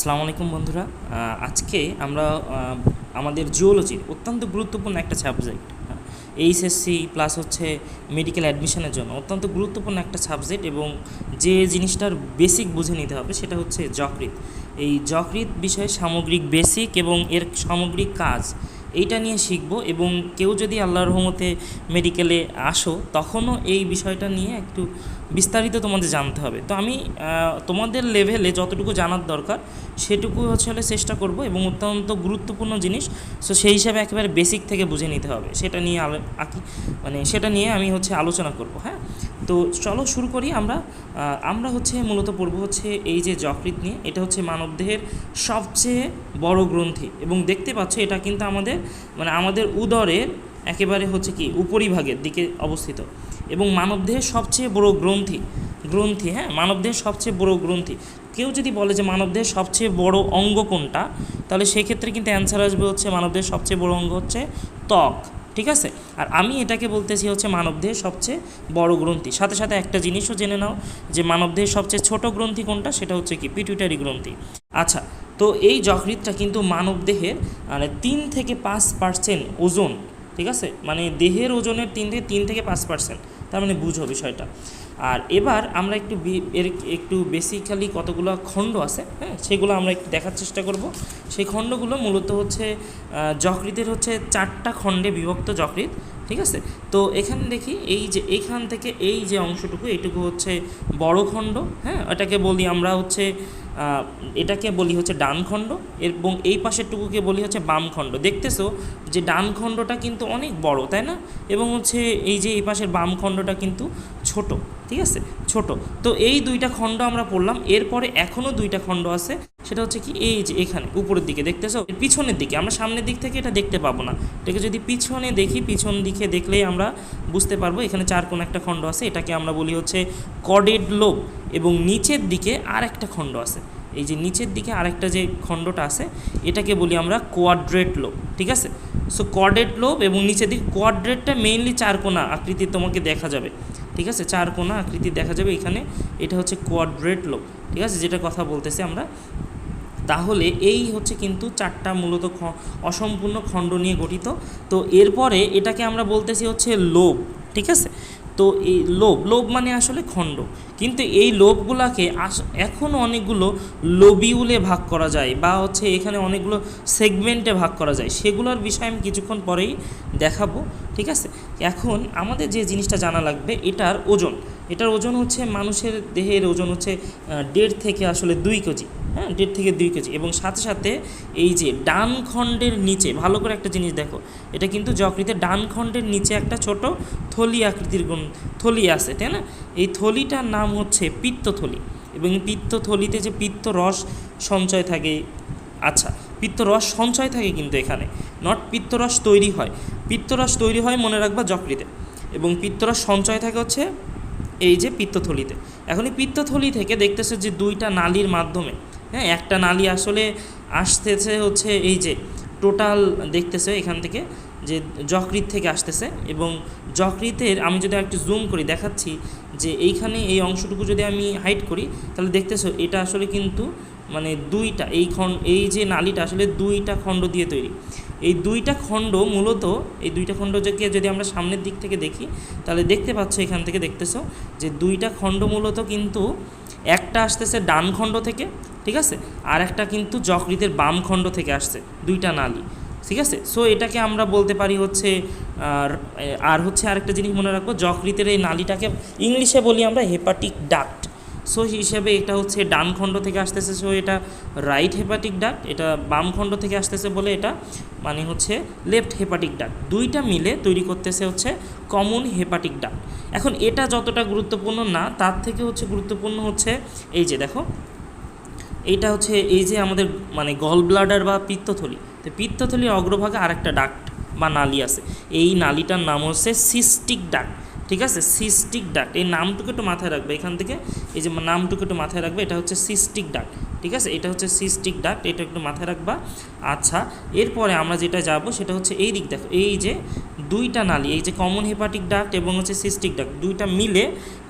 আসসালামু আলাইকুম বন্ধুরা। আজকে আমরা আমাদের জিওলজি অত্যন্ত গুরুত্বপূর্ণ একটা সাবজেক্ট, এইচএসসি প্লাস হচ্ছে মেডিকেল অ্যাডমিশনের জন্য অত্যন্ত গুরুত্বপূর্ণ একটা সাবজেক্ট, এবং যে জিনিসটার বেসিক বুঝে নিতে হবে সেটা হচ্ছে যকৃৎ। এই যকৃৎ বিষয়ে সামগ্রিক বেসিক এবং এর সামগ্রিক কাজ এইটা নিয়ে শিখব, এবং কেউ যদি আল্লাহর রহমতে মেডিকেলে আসো তখনও এই বিষয়টা নিয়ে একটু বিস্তারিত তোমাদের জানতে হবে। তো আমি তোমাদের লেভেলে যতটুকু জানার দরকার সেটুকু হলে চেষ্টা করব, এবং অত্যন্ত গুরুত্বপূর্ণ জিনিস, সো সেই হিসাবে একেবারে বেসিক থেকে বুঝে নিতে হবে সেটা নিয়ে সেটা নিয়ে আমি আলোচনা করব। হ্যাঁ, তো চলো শুরু করি। আমরা মূলত পড়ব এই যে যকৃৎ নিয়ে। এটা মানবদেহের সবচেয়ে বড় গ্রন্থি, এবং দেখতে পাচ্ছ এটা কিন্তু আমাদের উদরের একেবারে উপরিভাগের দিকে অবস্থিত, এবং মানবদেহের সবচেয়ে বড় গ্রন্থি। হ্যাঁ, মানবদেহের সবচেয়ে বড় গ্রন্থি। কেউ যদি বলে যে মানবদেহের সবচেয়ে বড় অঙ্গ কোনটা, তাহলে সেক্ষেত্রে কিন্তু অ্যান্সার আসবে মানবদেহের সবচেয়ে বড় অঙ্গ ত্বক। ঠিক আছে, আর আমি এটাকে বলতেছি মানবদেহের সবচেয়ে বড় গ্রন্থি। সাথে সাথে একটা জিনিসও জেনে নাও যে মানবদেহের সবচেয়ে ছোট গ্রন্থি কোনটা, সেটা পিটুইটারি গ্রন্থি। আচ্ছা, তো এই যকৃৎটা কিন্তু মানবদেহের 3 থেকে 5% ওজন। ঠিক আছে, দেহের ওজনের 3 থেকে 5%, তার বুঝো বিষয়টা। আর এবার আমরা একটু বেসিক্যালি কতগুলো খণ্ড আছে, হ্যাঁ, সেগুলো আমরা একটু দেখার চেষ্টা করব। সেই খণ্ডগুলো মূলত যকৃতের 4টা খণ্ডে বিভক্ত যকৃৎ। ঠিক আছে, তো এখানে দেখি এইখান থেকে এই যে অংশটুকু, এইটুকু বড় খণ্ড। হ্যাঁ, এটাকে বলি ডান খণ্ড, এবং এই পাশেরটুকুকে বলি বাম খণ্ড। দেখতেছো যে ডান খণ্ডটা কিন্তু অনেক বড়, তাই না? এবং এই যে এই পাশের বাম খণ্ডটা কিন্তু ছোট। ঠিক আছে, ছোট। তো এই 2টা খণ্ড আমরা পড়লাম। এরপরে এখনও 2টা খণ্ড আছে, সেটা কি এই যে এখানে উপরের দিকে দেখতেছো, পিছনের দিকে। আমরা সামনের দিক থেকে এটা দেখতে পাবো না, এটাকে যদি পিছনে দেখি, পিছন দিকে দেখলেই আমরা বুঝতে পারবো। এখানে 4 কোণ একটা খণ্ড আছে, এটাকে আমরা বলি কর্ডেড লোব। এবং নিচের দিকে আর একটা খণ্ড আছে, এই যে নিচের দিকে আরেকটা যে খণ্ডটা আছে, এটাকে বলি আমরা কোয়াড্রেট লোব। ঠিক আছে, সো কর্ডেড লোব এবং নিচের দিকে কোয়াড্রেটটা মেইনলি 4 কোণা আকৃতির তোমাকে দেখা যাবে। ঠিক আছে, 4 কোণা আকৃতি দেখা যাবে এখানে, এটা কোয়াড্রেট লোব। ঠিক আছে, যেটা কথা বলতেছি আমরা। তাহলে এই কিন্তু 4টা মূলত অসম্পূর্ণ খণ্ড নিয়ে গঠিত। তো এরপরে এটাকে আমরা বলতেছি লোব। ঠিক আছে, তো এই লোব আসলে খণ্ড, কিন্তু এই লোবগুলোকে এখনও অনেকগুলো লোবিউলে ভাগ করা যায়, বা এখানে অনেকগুলো সেগমেন্টে ভাগ করা যায়। সেগুলোর বিষয়ে আমি কিছুক্ষণ পরেই দেখাবো। ঠিক আছে, এখন আমাদের যে জিনিসটা জানা লাগবে, এটার ওজন মানুষের দেহের ওজন 1.5 থেকে 2 কেজি। হ্যাঁ, 1.5 থেকে 2 কেজি। এবং সাথে সাথে এই যে ডান খণ্ডের নিচে ভালো করে একটা জিনিস দেখো, এটা কিন্তু যকৃতের ডান খণ্ডের নিচে একটা ছোট থলি আকৃতির থলি আছে, তাই না? এই থলিটার নাম পিত্তথলি, এবং পিত্তথলিতে যে পিত্তরস সঞ্চয় থাকে। আচ্ছা, পিত্তরস সঞ্চয় থাকে কিন্তু এখানে, নট পিত্তরস তৈরি হয়। পিত্তরস তৈরি হয় মনে রাখবা যকৃতে, এবং পিত্তরস সঞ্চয় থাকে এই যে পিত্তথলিতে। এখন এই পিত্তথলি থেকে দেখতেছে যে 2টা নালীর মাধ্যমে, হ্যাঁ, একটা নালী আসতেছে এই যে টোটাল দেখতেছে এখান থেকে যে যকৃৎ থেকে আসতেছে, এবং যকৃতের আমি যদি একটু জুম করি দেখাচ্ছি যে এইখানে এই অংশটুকু যদি আমি হাইড করি, তাহলে দেখতেছো এটা কিন্তু 2টা এই যে নালীটা 2টা খণ্ড দিয়ে তৈরি। এই 2টা খণ্ড মূলত এই 2টা খণ্ডকে যদি আমরা সামনের দিক থেকে দেখি, তাহলে দেখতে পাচ্ছ এখান থেকে দেখতেছো যে 2টা খণ্ড মূলত কিন্তু একটা আসতেছে ডান খণ্ড থেকে। ঠিক আছে, আর একটা কিন্তু যকৃতের বাম খণ্ড থেকে আসছে, 2টা নালী। ঠিক আছে, সো এটাকে আমরা বলতে পারি আরেকটা জিনিস মনে রাখবো, যকৃতের এই নালীটাকে ইংলিশে বলি আমরা হেপাটিক ডাক্ট। সো হিসেবে এটা ডান খণ্ড থেকে আসতেছে, সো এটা রাইট হেপাটিক ডাক্ট। এটা বাম খণ্ড থেকে আসতেছে বলে এটা লেফট হেপাটিক ডাক্ট। 2টা মিলে তৈরি করতেছে কমন হেপাটিক ডাক্ট। এখন এটা যতটা গুরুত্বপূর্ণ না, তার থেকে গুরুত্বপূর্ণ এই যে দেখো, এইটা এই যে আমাদের গল ব্লাডার বা পিত্তথলি। তো পিত্তথলির অগ্রভাগে আরেকটা ডাক্ট বা নালী আছে, এই নালীটার নাম সিস্টিক ডাক্ট। ঠিক আছে, সিস্টিক ডাক্ট, এই নামটুকু একটু মাথায় রাখবে। এখান থেকে এই যে নামটুকু একটু মাথায় রাখবে, এটা সিস্টিক ডাক্ট। ঠিক আছে, এটা সিস্টিক ডাক্ট, এটা একটু মাথায় রাখবা। আচ্ছা, এরপরে আমরা যেটা যাব সেটা এই দিক দেখো, এই যে 2টা নালী, এই যে কমন হেপাটিক ডাক্ট এবং সিস্টিক ডাক্ট, 2টা মিলে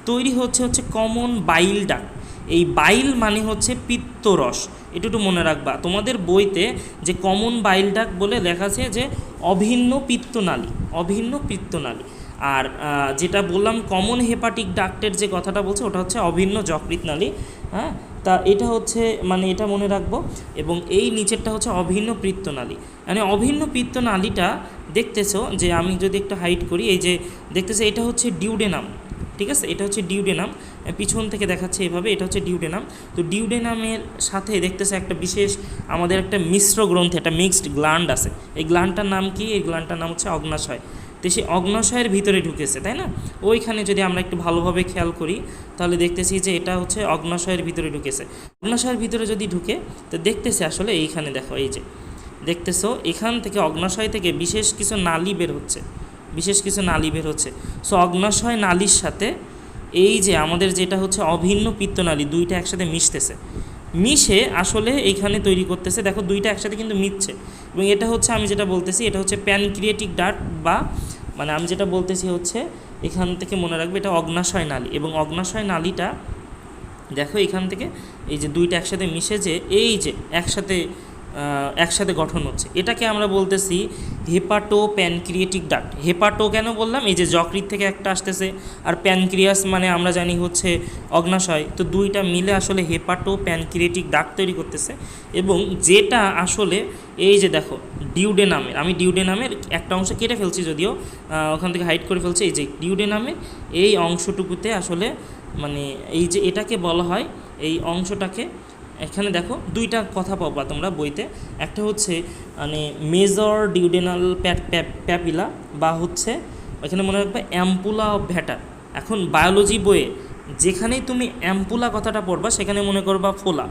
তৈরি হচ্ছে কমন বাইল ডাক্ট। এই বাইল মানে হচ্ছে পিত্তরস, এটা একটু মনে রাখবা। তোমাদের বইতে যে কমন বাইল ডাক্ট বলে লেখা আছে যে অভিন্ন পিত্তনালী, অভিন্ন পিত্তনালী। আর যেটা বললাম কমন হেপাটিক ডাক্টের যে কথাটা বলছে ওটা হচ্ছে অভিন্ন যকৃৎ নালী। হ্যাঁ, তা এটা হচ্ছে মানে এটা মনে রাখবো। এবং এই নিচেরটা হচ্ছে অভিন্ন পিত্তনালী। মানে অভিন্ন পিত্তনালীটা দেখতেছো যে আমি যদি একটু হাইট করি, এই যে দেখতেছো এটা হচ্ছে ডিউডেনাম, ঠিক আছে, এটা হচ্ছে ডিউডেনাম, পিছন থেকে দেখাচ্ছে এভাবে, এটা হচ্ছে ডিউডেনাম। তো ডিউডেনামের সাথে দেখতেছে একটা বিশেষ আমাদের একটা মিশ্র গ্রন্থি, একটা মিক্সড গ্ল্যান্ড আছে। এই গ্ল্যান্ডটার নাম কি? এই গ্ল্যান্ডটার নাম হচ্ছে অগ্নাশয়। তো সেই অগ্নাশয়ের ভিতরে ঢুকেছে, তাই না? ওইখানে যদি আমরা একটু ভালোভাবে খেয়াল করি তাহলে দেখতেছি যে এটা হচ্ছে অগ্নাশয়ের ভিতরে ঢুকেছে। অগ্নাশয়ের ভিতরে যদি ঢুকে তো দেখতেছে আসলে এইখানে দেখো, এই যে দেখতেছো এখান থেকে অগ্নাশয় থেকে বিশেষ কিছু নালী বের হচ্ছে, বিশেষ কিছু নালী বের হচ্ছে। সো অগ্নাশয় নালীর সাথে এই যে আমাদের যেটা হচ্ছে অভিন্ন পিত্তনালী, দুইটা একসাথে মিশতেছে, মিশে আসলে এইখানে তৈরি করতেছে। দেখো দুইটা একসাথে কিন্তু মিশছে। এবং এটা হচ্ছে আমি যেটা বলতেছি এটা হচ্ছে প্যানক্রিয়েটিক ডাক্ট, বা মানে আমি যেটা বলতেছি হচ্ছে এখান থেকে মনে রাখবে এটা অগ্নাশয় নালী। এবং অগ্নাশয় নালীটা দেখো এখান থেকে এই যে দুইটা একসাথে মিশে যে এই যে একসাথে গঠন হচ্ছে, এটাকে আমরা বলতেছি হেপাটো প্যানক্রিয়েটিক ডাক্ট। হেপাটো কেন বললাম? এই যে যকৃৎ থেকে একটা আসতেছে, আর প্যানক্রিয়াস মানে আমরা জানি হচ্ছে অগ্নাশয়, তো দুইটা মিলে আসলে হেপাটো প্যানক্রিয়েটিক ডাক্ট তৈরি করতেছে। এবং যেটা আসলে এই যে দেখো ডিউডেনামের, আমি ডিউডেনামের একটা অংশ কেটে ফেলছি যদিও, ওখান থেকে হাইড করে ফেলছি। এই যে ডিউডেনামের এই অংশটুকুতে আসলে মানে এই যে এটাকে বলা হয়, এই অংশটাকে এখানে দেখো দুইটা কথা পাবা তোমরা বইতে, একটা হচ্ছে মানে মেজর ডিউডেনাল প্যাপিলা, বা হচ্ছে এখানে মনে রাখবে অ্যাম্পুলা অফ ভ্যাটার। এখন বায়োলজি বইয়ে যেখানেই তুমি অ্যাম্পুলা কথাটা পড়বা সেখানে মনে করবা ফোলা,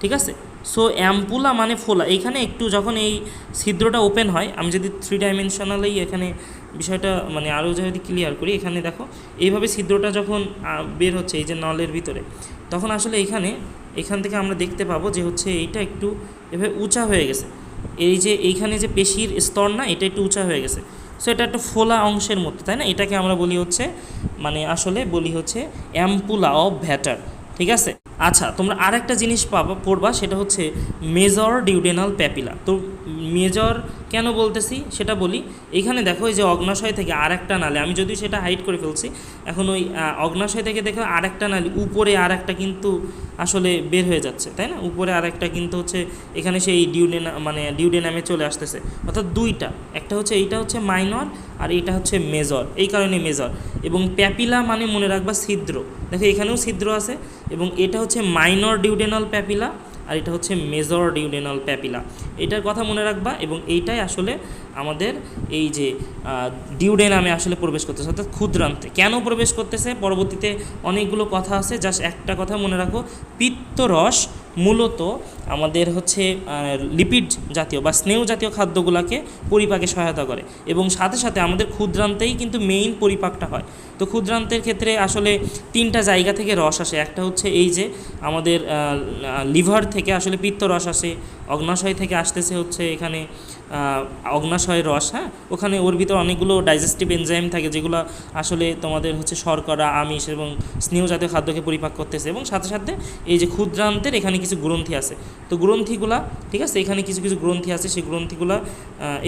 ঠিক আছে? সো অ্যাম্পুলা মানে ফোলা। এইখানে একটু যখন এই ছিদ্রটা ওপেন হয়, আমি যদি 3 ডাইমেনশনালেই এখানে বিষয়টা মানে আরও যদি ক্লিয়ার করি, এখানে দেখো এইভাবে ছিদ্রটা যখন বের হচ্ছে এই যে নলের ভিতরে, তখন আসলে এখান থেকে আমরা দেখতে পাবো যে হচ্ছে এইটা একটু এভাবে উঁচা হয়ে গেছে। এই যে এইখানে যে পেশির স্তর না, এটা একটু উঁচা হয়ে গেছে। সো এটা একটা ফোলা অংশের মতো, তাই না? এটাকে আমরা বলি হচ্ছে মানে আসলে বলি হচ্ছে অ্যাম্পুলা অফ ভ্যাটার, ঠিক আছে? আচ্ছা, তোমরা আরেকটা জিনিস পড়বা, সেটা হচ্ছে মেজর ডিউডেনাল প্যাপিলা। তো মেজর কেন বলতেছি সেটা বলি। এখানে দেখো এই যে অগ্নাশয় থেকে আরেকটা নালী, আমি যদিও সেটা হাইড করে ফেলছি, এখন ওই অগ্নাশয় থেকে দেখো আরেকটা নালী উপরে আরেকটা কিন্তু আসলে বের হয়ে যাচ্ছে, তাই না? উপরে আরেকটা কিন্তু হচ্ছে এখানে সেই ডিউডেনামে চলে আসতেছে, অর্থাৎ দুইটা, একটা হচ্ছে এইটা হচ্ছে মাইনর আর এইটা হচ্ছে মেজর, এই কারণে মেজর। এবং প্যাপিলা মানে মনে রাখবা ছিদ্র, দেখো এখানেও ছিদ্র আছে। এবং এটা হচ্ছে মাইনর ডিউডেনাল প্যাপিলা আর এটা হচ্ছে মেজর ডিউডেনাল প্যাপিলা, এটার কথা মনে রাখবা। এবং এইটাই আসলে আমাদের এই যে ডিউডেনামে আসলে প্রবেশ করতেছে, অর্থাৎ ক্ষুদ্রান্তে। কেন প্রবেশ করতেছে পরবর্তীতে অনেকগুলো কথা আছে, জাস্ট একটা কথা মনে রাখো, পিত্তরস মূলত আমাদের হচ্ছে লিপিড জাতীয় বা স্নেহ জাতীয় খাদ্যগুলোকে পরিপাকে সহায়তা করে, এবং সাথে সাথে আমাদের ক্ষুদ্রান্তেই কিন্তু মেইন পরিপাকটা হয়। তো ক্ষুদ্রান্তের ক্ষেত্রে আসলে 3টা জায়গা থেকে রস আসে। একটা হচ্ছে এই যে আমাদের লিভার থেকে আসলে পিত্তরস আসে, অগ্নাশয় থেকে আসতেছে হচ্ছে এখানে অগ্নাশয়ের রস, হ্যাঁ, ওখানে ওর ভিতর অনেকগুলো ডাইজেস্টিভ এনজাইম থাকে যেগুলো আসলে তোমাদের হচ্ছে শর্করা, আমিষ এবং স্নেহ জাতীয় খাদ্যকে পরিপাক করতেছে। এবং সাথে সাথে এই যে ক্ষুদ্রান্তের এখানে কিছু গ্রন্থি আছে, তো গ্রন্থিগুলা, ঠিক আছে, এখানে কিছু কিছু গ্রন্থি আছে, সেই গ্রন্থিগুলা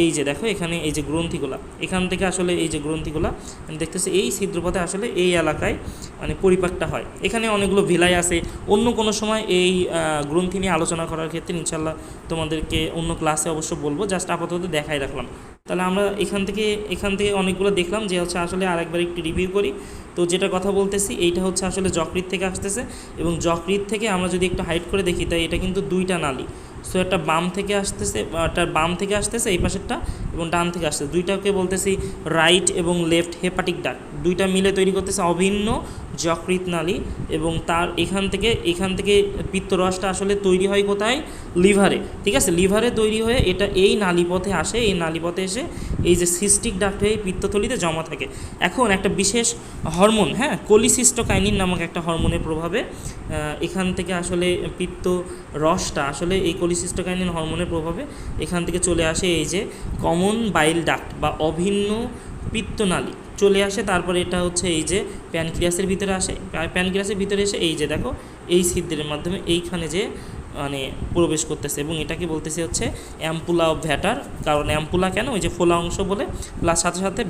এই যে দেখো এখানে এই যে গ্রন্থিগুলা, এখান থেকে আসলে এই যে গ্রন্থিগুলা দেখতেছে এই ছিদ্রপথে আসলে এই এলাকায় মানে পরিপাকটা হয়। এখানে অনেকগুলো ভিলাই আছে, অন্য কোনো সময় এই গ্রন্থি নিয়ে আলোচনা করার ক্ষেত্রে ইনশাল্লাহ তোমাদেরকে অন্য ক্লাসে অবশ্য বলবো, জাস্ট আপাতত দেখাই রাখলাম। তাহলে আমরা এখান থেকে অনেকগুলো দেখলাম যে হচ্ছে আসলে আরেকবার একটু রিভিউ করি। তো যেটা কথা বলতেছি এইটা হচ্ছে আসলে যকৃৎ থেকে আসতেছে, এবং যকৃৎ থেকে আমরা যদি একটু হাইড করে দেখি তাই এটা কিন্তু 2টা নালী। সো একটা বাম থেকে আসতেছে এই পাশেরটা, এবং ডান থেকে আসতেছে, দুইটাকে বলতেছি রাইট এবং লেফট হেপাটিক ডাক্ট, দুইটা মিলে তৈরি করতেছে অভিন্ন যকৃৎ নালী। এবং তার এখান থেকে পিত্তরসটা আসলে তৈরি হয় কোথায়? লিভারে, ঠিক আছে, লিভারে তৈরি হয়ে এটা এই নালীপথে আসে, এই নালীপথে এসে এই যে সিস্টিক ডাক্ট হয়ে পিত্তথলিতে জমা থাকে। এখন একটা বিশেষ হরমোন, হ্যাঁ, কোলিসিস্টোকাইনিন নামক একটা হরমোনের প্রভাবে এখান থেকে আসলে পিত্ত রসটা আসলে এই কোলিসিস্টোকাইনিন হরমোনের প্রভাবে এখান থেকে চলে আসে এই যে কমন বাইল ডাক্ট বা অভিন্ন পিত্তনালী, চলে আসে, তারপরে এটা হচ্ছে এই যে প্যানক্রিয়াসের ভিতরে আসে, প্যানক্রিয়াসের ভিতরে এসে এই যে দেখো এই ছিদ্রের মাধ্যমে এইখানে যে মানে প্রবেশ করতেছে, এবং এটাকে বলতেছে হচ্ছে অ্যাম্পুলা অফ ভ্যাটার। কারণ অ্যাম্পুলা কেন, ওই যে ফোলা অংশ বলে, প্লাস সাথে সাথে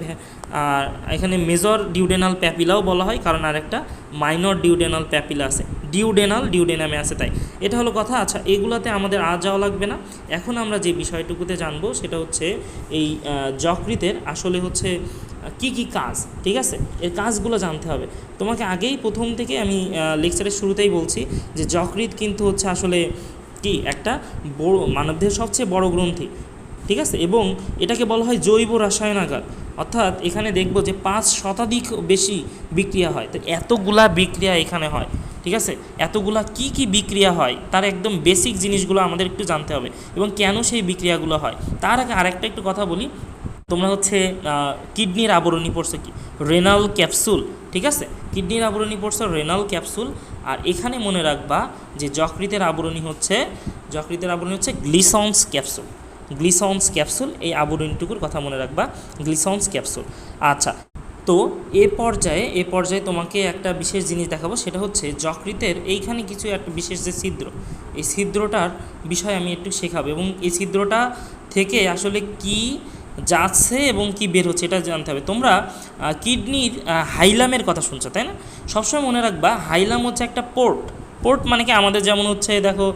আর এখানে মেজর ডিউডেনাল প্যাপিলাও বলা হয়, কারণ আরেকটা মাইনর ডিউডেনাল প্যাপিলা আছে, ডিউডেনামে আছে, তাই এটা হলো কথা। আচ্ছা, এগুলাতে আমাদের যাওয়া লাগবে না। এখন আমরা যে বিষয়টুকুতে জানবো সেটা হচ্ছে এই যকৃতের আসলে হচ্ছে কি কি কাজ, ঠিক আছে, এর কাজগুলো জানতে হবে তোমাকে। আগেই প্রথম থেকে আমি লেকচারের শুরুতেই বলছি যে যকৃৎ কিন্তু হচ্ছে আসলে কি একটা বড় মানবদেহের সবচেয়ে বড় গ্রন্থি, ঠিক আছে, এবং এটাকে বলা হয় জৈব রসায়নাগার। অর্থাৎ এখানে দেখব যে 5 শতাধিক বেশি বিক্রিয়া হয়। তো এতগুলা বিক্রিয়া এখানে হয়, ঠিক আছে, এতগুলা কি কি বিক্রিয়া হয় তার একদম বেসিক জিনিসগুলো আমাদের একটু জানতে হবে, এবং কেন সেই বিক্রিয়াগুলো হয়। তার আগে আরেকটা একটু কথা বলি, তোমরা হচ্ছে কিডনির আবরণী পড়ছো কি, রেনাল ক্যাপসুল, ঠিক আছে, কিডনির আবরণী পড়ছো রেনাল ক্যাপসুল। আর এখানে মনে রাখবা যে যকৃতের আবরণী হচ্ছে গ্লিসন্স ক্যাপসুল, গ্লিসন্স ক্যাপসুল, এই আবরণীটুকুর কথা মনে রাখবা, গ্লিসন্স ক্যাপসুল। আচ্ছা, তো এ পর্যায়ে তোমাকে একটা বিশেষ জিনিস দেখাবো, সেটা হচ্ছে যকৃতের এইখানে কিছু একটা বিশেষ যে ছিদ্র, এই ছিদ্রটার বিষয়ে আমি একটু শেখাবো, এবং এই ছিদ্রটা থেকে আসলে কি যাচ্ছে এবং কি বের হচ্ছে এটা জানতে হবে। তোমরা কিডনির হাইলামের কথা শুনছো, তাই না? সবসময় মনে রাখবা হাইলাম হচ্ছে একটা পোর্ট মানে কি, আমাদের যেমন হচ্ছে দেখো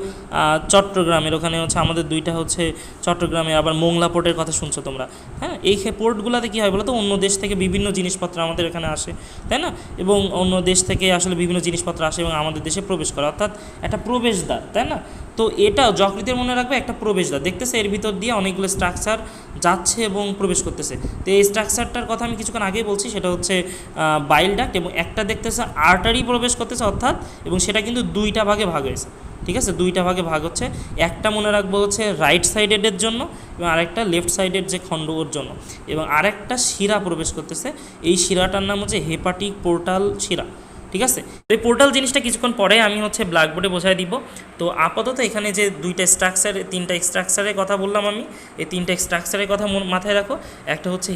চট্টগ্রামের ওখানে হচ্ছে আমাদের দুইটা হচ্ছে চট্টগ্রামে, আবার মোংলা পোর্টের কথা শুনছো তোমরা, হ্যাঁ। এই পোর্টগুলোতে কী হয় বলো তো, অন্য দেশ থেকে বিভিন্ন জিনিসপত্র আমাদের এখানে আসে, তাই না, এবং অন্য দেশ থেকে আসলে বিভিন্ন জিনিসপত্র আসে এবং আমাদের দেশে প্রবেশ করে, অর্থাৎ একটা প্রবেশদ্বার, তাই না। তো এটাও যকৃতের মনে রাখবে একটা প্রবেশদ্বার, দেখতেছে এর ভিতর দিয়ে অনেকগুলো স্ট্রাকচার যাচ্ছে এবং প্রবেশ করতেছে। তো এই স্ট্রাকচারটার কথা আমি কিছুক্ষণ আগেই বলছি, সেটা হচ্ছে বাইল ডাক্ট, এবং একটা দেখতেছে আর্টারি প্রবেশ করতেছে, অর্থাৎ, এবং সেটা কিন্তু দুইটা ভাগে ভাগ হয়েছে, ঠিক আছে, দুইটা ভাগে ভাগ হচ্ছে। একটা মনে রাখবো হচ্ছে রাইট সাইডেডের জন্য, এবং আরেকটা লেফট সাইডের যে খণ্ড ওর জন্য, এবং আরেকটা শিরা প্রবেশ করতেছে, এই শিরাটার নাম হচ্ছে হেপাটিক পোর্টাল শিরা, ঠিক আছে। তো এই পোর্টাল জিনিসটা কিছুক্ষণ পরে আমি হচ্ছে ব্ল্যাকবোর্ডে বোঝাই দিব। তো আপাতত এখানে যে তিনটা স্ট্রাকচারের কথা বললাম আমি, এই তিনটা স্ট্রাকচারের কথা মাথায় রাখো। একটা হচ্ছে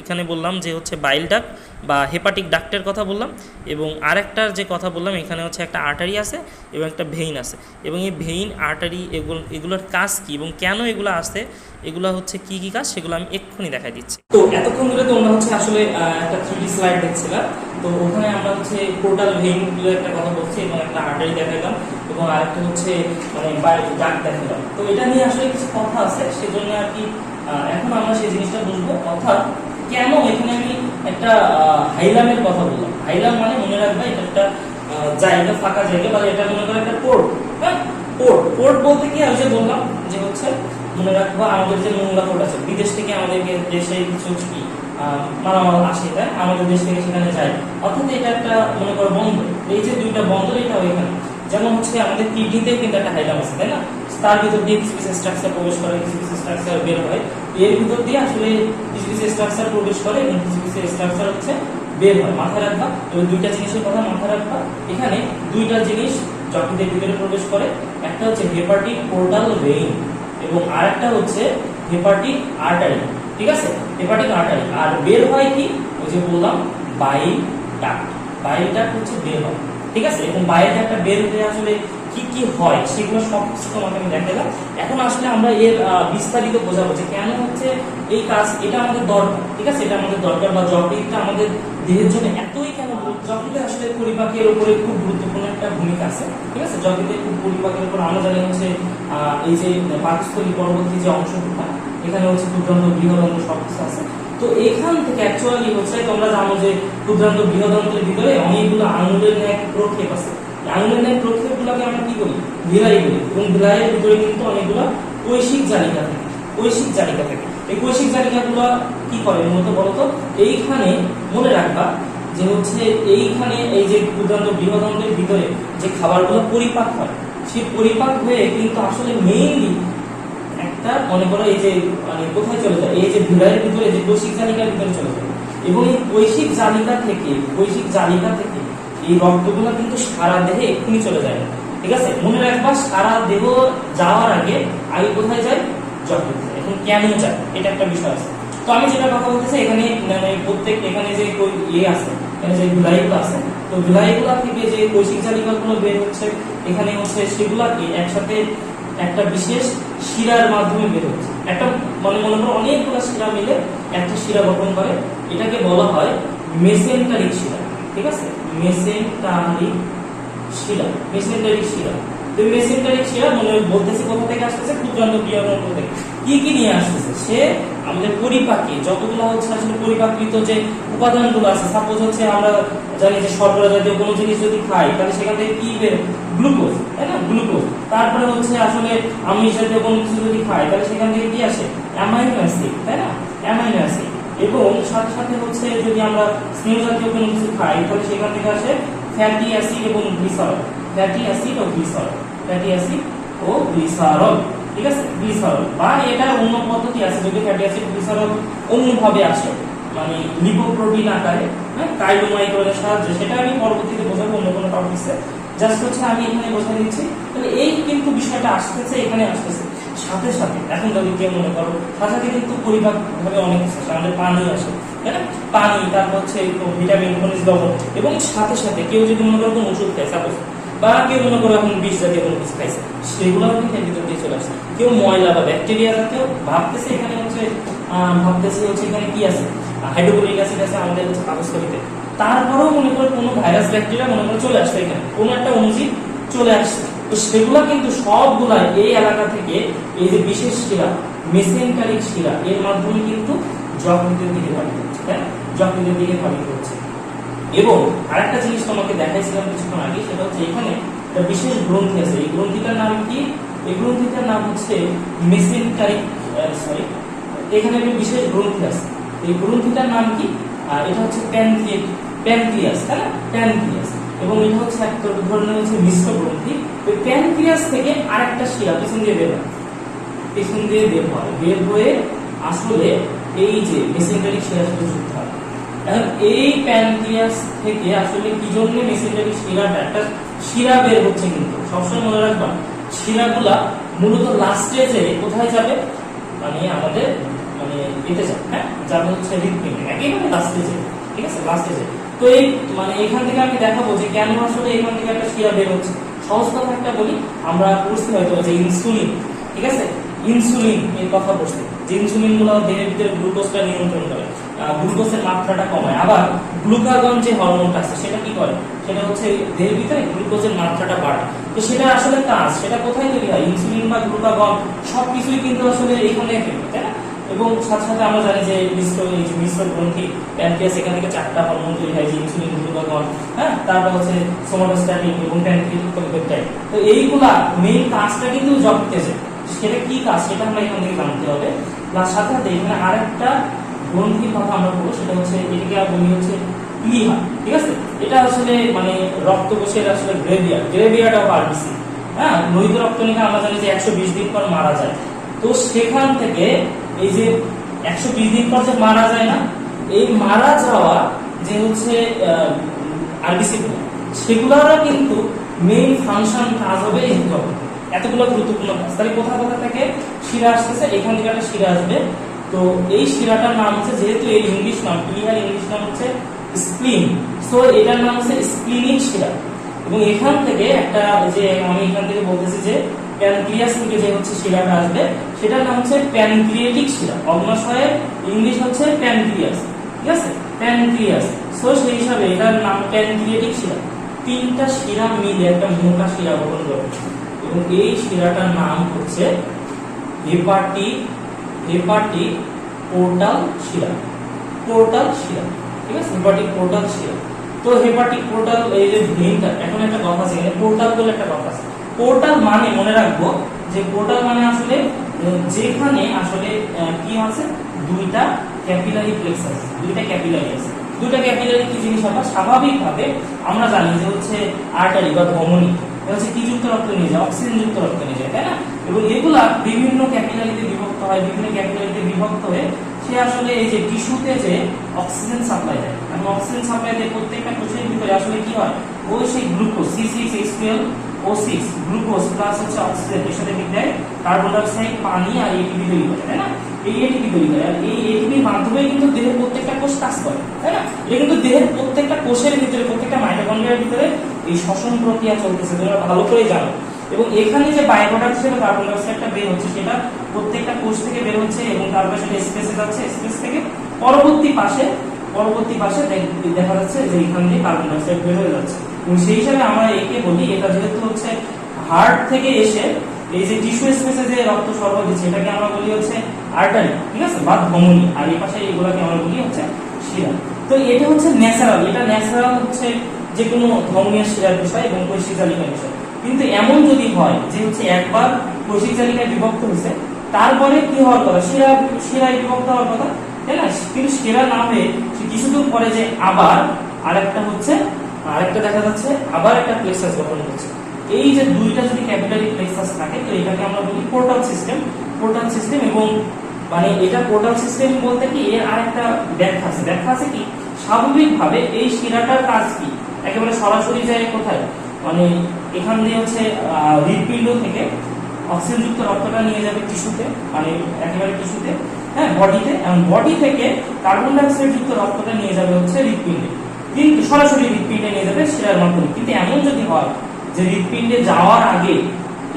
এখানে বললাম যে হচ্ছে বাইল ডাক্ট বা হেপাটিক ডাক্টের কথা বললাম, এবং আরেকটার যে কথা বললাম এখানে হচ্ছে একটা আর্টারি আছে এবং একটা ভেইন আছে, এবং এই ভেইন আর্টারি এগুলোর কাজ কী এবং কেন এগুলো আসে, এগুলো হচ্ছে কি কি কাজ, সেগুলো আমি এক্ষুনি দেখাই দিচ্ছি। তো এতক্ষণ ধরে তোমরা হচ্ছে আসলে একটা 3D স্লাইড দেখছিলাম। তো ওখানে আমরা হচ্ছে পোর্টাল ভেইনগুলো একটা কথা বলছি, এবং একটা আর্টারি দেখালাম, এবং আরেকটা হচ্ছে মানে ডাক্ট দেখালাম। তো এটা নিয়ে আসলে কিছু কথা আছে, সেজন্য আর কি এখন আমরা সেই জিনিসটা বুঝবো। অর্থাৎ কেন এখানে আমি একটা হাইলামের কথা বললাম। হাইলাম মানে মনে রাখবে এটা একটা জায়গা, ফাঁকা জায়গা, বা এটা মনে করে একটা পোর্ট, হ্যাঁ, পোর্ট বলতে কি আমি যে বললাম যে হচ্ছে মনে রাখবো আমাদের যে মোংলা পোর্ট আছে, বিদেশ থেকে আমাদেরকে দেশে কিছু কি মালামাল আসে, তাই আমাদের দেশ থেকে সেখানে যায়, অর্থাৎ এটা একটা মনে করো বন্দর। এই যে দুইটা বন্দর, এটা ওইখানে যেমন হচ্ছে আমাদের কিডনিতে কিন্তু একটা হাইলাম আছে, তাই না, তার ভিতর দিয়ে কিছু কিছু স্ট্রাকচার প্রবেশ করে, কিছু কিছু স্ট্রাকচার বের হয়, এর ভিতর দিয়ে আসলে কিছু কিছু স্ট্রাকচার প্রবেশ করে এবং কিছু কিছু স্ট্রাকচার হচ্ছে বের হয়। মাথায় রাখবা, এবং দুইটা জিনিসের কথা মাথায় রাখবা। এখানে দুইটা জিনিস যকৃতের ভিতরে প্রবেশ করে, একটা হচ্ছে হেপাটিক পোর্টাল ভেইন এবং আরেকটা হচ্ছে হেপাটিক আর্টারি, ঠিক আছে, হেপাটিক আর্টারি। আর বের হয় কি, ওই যে বললাম বাইল ডাক্ট, বাইল ডাক্ট হচ্ছে বের হয়, ঠিক আছে। এবং বাইল ডাক্টটা বের হয়ে আসলে কি কি হয় সেগুলো সব কিছু তোমাকে আমি দেখালাম। এখন আসলে আমরা এর বিস্তারিত বোঝাবো যে কেন হচ্ছে এই কাজ, এটা আমাদের দরকার, ঠিক আছে, এটা আমাদের দরকার, বা যকৃতটা আমাদের দেহের জন্য এতই কেন। যকৃতে আসলে পরিপাকের উপরে খুব গুরুত্বপূর্ণ একটা ভূমিকা আছে, ঠিক আছে। যকৃতে খুব পরিপাকের উপর আমরা জানি হচ্ছে এই যে পাকস্থলী পরবর্তী যে অংশটা, এখানে হচ্ছে ক্ষুদ্রান্ত বৃহদান্ত সব কিছু আছে। তো এখান থেকে অ্যাকচুয়ালি হচ্ছে তোমরা জানো যে ক্ষুদ্রান্ত বৃহদান্তের ভিতরে অনেকগুলো আঙুলের ন্যায় প্রক্ষেপ আছে। আঙুলের ন্যায় প্রক্ষেপগুলোকে আমরা কি বলি, ভিলাই বলি, এবং ভিলাইয়ের ভিতরে কিন্তু অনেকগুলো কৈশিক জালিকা থাকে, কৈশিক জালিকা থাকে। এই কৈশিক জালিকাগুলো কি করে মূলত বলতো, এইখানে মনে রাখবা যে হচ্ছে এইখানে এই যে ক্ষুদ্রান্ত বৃহদান্তের ভিতরে যে খাবারগুলো পরিপাক হয়, সেই পরিপাক হয়ে কিন্তু আসলে মেইনলি একটা মনে করো এই যে মানে কোথায় চলে যায়, এই যে ভিলাইয়ের ভিতরে যে কৈশিক জালিকার ভিতরে চলে যায়, এবং এই কৈশিক জালিকা থেকে এই রক্তগুলো কিন্তু সারা দেহে এক্ষুনি চলে যায় না, ঠিক আছে। মনে রাখবা সারা দেহ যাওয়ার আগে কোথায় যায়, যকৃতে। এখন কেন যায় এটা একটা বিষয় আছে। তো আমি যেটা কথা বলতেছি এখানে মানে প্রত্যেক এখানে যে ইয়ে আছে, এখানে যে ভিলাইগুলো আছে, তো ভিলাইগুলা থেকে যে কৈশিক জালিকাগুলো বের হচ্ছে এখানে হচ্ছে সেগুলাকে একসাথে একটা বিশেষ শিরার মাধ্যমে বের হচ্ছে। একটা মনে করো অনেকগুলো শিরা মিলে একটা শিরা গঠন করে, এটাকে বলা হয় মেসেন্টারিক শিরা। ঠিক আছে, মেসেন্টারিক শিরা, মেসেন্টারিক শিরা। তো মেসেন্টারিক শিরা মনে বলতেছি কোথা থেকে আসতেছে, ক্ষুদ্রান্ত ক্রিয়াকরণ থেকে কি কি নিয়ে আসতেছে, সে আমাদের পরিপাকে যতগুলো হচ্ছে আসলে পরিপাকৃত যে উপাদানগুলো আছে, সাপোজ হচ্ছে আমরা জানি যে শর্করা জাতীয় কোনো জিনিস যদি খাই তাহলে সেখান থেকে কি বের, গ্লুকোজ, তাই না, গ্লুকোজ। তারপরে হচ্ছে আসলে আমিষ জাতীয় কোনো কিছু যদি খাই তাহলে সেখান থেকে কি আসে, অ্যামাইনো অ্যাসিড, তাই না, অ্যামাইনো অ্যাসিড। এবং সাথে সাথে হচ্ছে যদি আমরা স্নেহ জাতীয় কোনো কিছু খাই তাহলে সেখান থেকে আসে ফ্যাটি অ্যাসিড এবং গ্লিসারল, ফ্যাটি অ্যাসিড ও গ্লিসারল, ফ্যাটি অ্যাসিড ও গ্লিসারল। ঠিক আছে, গ্লিসারল বা এটা অন্য পদ্ধতি আছে, যদি ফ্যাটি অ্যাসিড গ্লিসারল অন্যভাবে আসে মানে লিপোপ্রোটিন আকারে, হ্যাঁ, কাইলোমাইক্রনের সাহায্যে, সেটা আমি পরবর্তীতে বোঝাবো অন্য কোনো টপিকে। জাস্ট হচ্ছে আমি এখানে বোঝা দিচ্ছি। তাহলে এই কিন্তু বিষয়টা আসতেছে, এখানে আসতেছে সাথে সাথে। এখন যদি কেউ মনে করো সাথে সাথে কিন্তু পরিপাক ভাবে অনেক কিছু আসে, আমাদের পানি আসে, তাই না, পানি, তারপর হচ্ছে ভিটামিন, খনিজ লবণ, এবং সাথে সাথে কেউ যদি মনে করো কোনো ওষুধ খায় সাপোজ, বা কেউ মনে করো এখন বিষ জাতীয় কোনো কিছু খাইছে, সেগুলো কিন্তু এর ভিতর দিয়ে চলে আসছে। কেউ ময়লা বা ব্যাকটেরিয়া জাতীয় ভাবতেছে এখানে হচ্ছে এখানে কি আছে, হাইড্রোক্লোরিক অ্যাসিড আছে আমাদের হচ্ছে পাকস্থলীতে। তারপরেও মনে করো কোনো ভাইরাস ব্যাকটেরিয়া মনে করো চলে আসছে, এখানে কোনো একটা অনুজীব চলে আসছে, তো সেগুলা কিন্তু সবগুলা এই এলাকা থেকে এই যে বিশেষ শিরা, মেসেন্টারিক শিরা, এর মাধ্যমে কিন্তু যকৃতের দিকে ধাবিত হচ্ছে, তাই না, যকৃতের দিকে ধাবিত হচ্ছে। এবং আরেকটা জিনিস তোমাকে দেখাইছিলাম কিছুক্ষণ আগে, সেটা হচ্ছে এখানে একটা বিশেষ গ্রন্থি আছে। এই গ্রন্থিটার নাম কি, এই গ্রন্থিটার নাম হচ্ছে মেসেন্টারিক, এখানে একটা বিশেষ গ্রন্থি আছে, এই গ্রন্থিটার নাম কি, এটা হচ্ছে প্যানক্রিয়াস, তাই না, প্যানক্রিয়াস। এবং এটা হচ্ছে এক ধরনের হচ্ছে মিশ্র গ্রন্থি। ওই প্যানক্রিয়াস থেকে আরেকটা শিরা পেছন দিয়ে বের হয়, পেছন দিয়ে বের হয়, বের হয়ে আসলে এই যে মেসেন্টারিক শিরার সাথে যুক্ত হয়। এখন এই প্যানক্রিয়াস থেকে আসলে কি জন্য মেসেন্টারিক শিরাটা, একটা শিরা বের হচ্ছে, কিন্তু সবসময় মনে রাখবা শিরাগুলা মূলত লাস্টে যে কোথায় যাবে, মানে আমাদের মানে এতে যাবে, হ্যাঁ, যাবে হচ্ছে হৃদপিণ্ডে, একেবারে লাস্টে যাবে। ঠিক আছে, লাস্টে যাবে। তো এই মানে এখান থেকে আমি দেখাবো যে কেন আসলে এখান থেকে একটা শিরা বের হচ্ছে। সহজ কথা একটা বলি, আমরা বুঝতে হয়তো যে ইনসুলিন, ঠিক আছে, ইনসুলিন এর কথা বলছি, যে ইনসুলিন গুলো দেহের ভিতরে গ্লুকোজটা নিয়ন্ত্রণ করে, গ্লুকোজের মাত্রাটা কমায়। আবার গ্লুকাগন যে হরমোনটা আছে সেটা কি করে, সেটা হচ্ছে দেহের ভিতরে গ্লুকোজের মাত্রাটা বাড়ায়। তো সেটা আসলে কাজ, সেটা কোথায় তৈরি হয়, ইনসুলিন বা গ্লুকাগন সবকিছুই কিন্তু আসলে এখানে তৈরি, তাই না। এবং সাথে সাথে আমরা জানি যে মিশ্র গ্রন্থি প্যানক্রিয়াস, এখান থেকে 4টা হরমোন তৈরি হয়, যে ইনসুলিন, গ্লুকাগন, হ্যাঁ, তারপর হচ্ছে সোমাটোস্ট্যাটিন এবং প্যানক্রিয়াটিক পেপটাইড। তো এইগুলা মেইন কাজটা কিন্তু যকৃতে, সেটা কি কাজ সেটা আমরা এখান থেকে জানতে হবে। প্লাস সাথে সাথে এখানে আরেকটা গ্রন্থির কথা আমরা বলবো, সেটা হচ্ছে এটাকে বলি হচ্ছে প্লিহা। ঠিক আছে, এটা আসলে মানে রক্তকোষের আসলে গ্রেভিয়ার্ড অফ আরবিসি, হ্যাঁ, লোহিত রক্তকণিকা আমরা জানি যে 120 দিন পর মারা যায়। তো সেখান থেকে এই যে 120 দিন পর যে মারা যায় না, এই মারা যাওয়া যে হচ্ছে আরবিসি গুলো, সেগুলোরও কিন্তু মেইন ফাংশন কাজ হবে এই যকৃতে। এতগুলো গুরুত্বপূর্ণ কাজ। তাহলে কোথা থেকে শিরা আসতেছে, এখান থেকে একটা শিরা আসবে। তো এই শিরাটার নাম হচ্ছে, যেহেতু এর ইংলিশ নাম, প্লিহার ইংলিশ নাম হচ্ছে স্প্লিন, সো এটার নাম হচ্ছে স্প্লিনিক শিরা। এবং এখান থেকে একটা, যে আমি এখান থেকে বলতেছি যে প্যানক্রিয়াস থেকে যে হচ্ছে শিরাটা আসবে, সেটার নাম হচ্ছে প্যানক্রিয়েটিক শিরা। অগ্নাশয়ের ইংলিশ হচ্ছে প্যানক্রিয়াস, ঠিক আছে, প্যানক্রিয়াস। সো সেই হিসাবে এটার নাম প্যানক্রিয়েটিক শিরা। 3টা শিরা মিলে একটা মোটা শিরা গঠন করে, এবং এই শিরাটার নাম হচ্ছে হেপাটিক পোর্টাল শিরা, পোর্টাল শিরা। ঠিক আছে, হেপাটিক পোর্টাল শিরা। তো হেপাটিক পোর্টাল, এই যে ভেইনটা, এখন একটা কথা আছে এখানে, পোর্টাল বলে একটা কথা আছে। পোর্টাল মানে মনে রাখবো যে পোর্টাল মানে আসলে যেখানে আসলে কি আছে, 2টা ক্যাপিলারি প্লেক্সাস, 2টা ক্যাপিলারি আছে। 2টা ক্যাপিলারি কি জিনিস, আমরা স্বাভাবিকভাবে আমরা জানি যে হচ্ছে আর্টারি বা ধমনী হচ্ছে কি যুক্ত রক্ত নিয়ে যায়, অক্সিজেন যুক্ত রক্ত নিয়ে যায়, তাই না। এবং এগুলা বিভিন্ন ক্যাপিলারিতে বিভক্ত হয়, বিভিন্ন ক্যাপিলারিতে বিভক্ত হয়ে সে আসলে এই যে টিস্যুতে যে অক্সিজেন সাপ্লাই দেয়, এবং অক্সিজেন সাপ্লাই দেয় প্রত্যেকটা কোষের ভিতরে আসলে কি হয়, ওই সেই গ্লুকোজ C6H12O6 গ্লুকোজ প্লাস হচ্ছে অক্সিজেন, এর সাথে বিক্রিয়ায় কার্বন ডাই অক্সাইড, পানি আর এটিপি তৈরি করে, তাই না। এই এটিপি তৈরি করে। আর এই এটিপির মাধ্যমে কিন্তু দেহের প্রত্যেকটা কোষ কাজ করে, তাই না? এটা কিন্তু দেহের প্রত্যেকটা কোষের ভিতরে, প্রত্যেকটা মাইটোকন্ড্রিয়ার ভিতরে এই শ্বসন প্রক্রিয়া চলতেছে, তোমরা ভালো করে জানো। এবং এখানে যে বাই প্রোডাক্ট হিসেবে কার্বন ডাই অক্সাইডটা বের হচ্ছে, সেটা প্রত্যেকটা কোষ থেকে বের হচ্ছে এবং তারপরে সেটা স্পেসে যাচ্ছে, স্পেস থেকে পরবর্তী পাশে দেখা যাচ্ছে যে এখান দিয়ে কার্বন ডাই অক্সাইড বের হয়ে যাচ্ছে। এবং সেই হিসাবে আমরা একে বলি, এটা যেহেতু হচ্ছে হার্ট থেকে এসে এই যে টিস্যু স্পেসে যে রক্ত সরবরাহ দিচ্ছে, এটাকে আমরা বলি হচ্ছে আর্টারি, ঠিক আছে, বা ধমনী। আর এই পাশে এগুলোকে আমরা বলি হচ্ছে শিরা। তো এটা হচ্ছে ন্যাচারাল, এটা ন্যাচারাল হচ্ছে যে কোনো ধমনী শিরার বিষয় এবং কৈশিক জালিকার বিষয়। কিন্তু এমন যদি হয় যে হচ্ছে একবার কৈশিক জালিকায় বিভক্ত হয়েছে, তারপরে কি হওয়ার কথা, শিরায় বিভক্ত হওয়ার কথা, তাই না? কিন্তু শিরা না হয়ে কিছুদূর পরে যে আবার আরেকটা দেখা যাচ্ছে আবার একটা প্লেক্সাস গঠন হচ্ছে। এই যে দুইটা যদি ক্যাপিলারি প্লেক্সাস থাকে, তো এটাকে আমরা বলি পোর্টাল সিস্টেম। পোর্টাল সিস্টেম, এবং মানে এটা পোর্টাল সিস্টেম বলতে কি এর আরেকটা ব্যাখ্যা আছে কি, স্বাভাবিকভাবে এই শিরাটার কাজ কি, একেবারে সরাসরি যায় কোথায়, মানে এখান দিয়ে হচ্ছে হৃৎপিণ্ড থেকে অক্সিজেনযুক্ত রক্তটা নিয়ে যাবে টিস্যুতে, মানে একেবারে টিস্যুতে, হ্যাঁ, বডিতে, এবং বডি থেকে কার্বন ডাই অক্সাইড যুক্ত রক্তটা নিয়ে যাবে হচ্ছে হৃৎপিণ্ডে, কিন্তু সরাসরি হৃৎপিণ্ডে নিয়ে যাবে শিরার মাধ্যমে। কিন্তু এমন যদি হয় যে হৃৎপিণ্ডে যাওয়ার আগে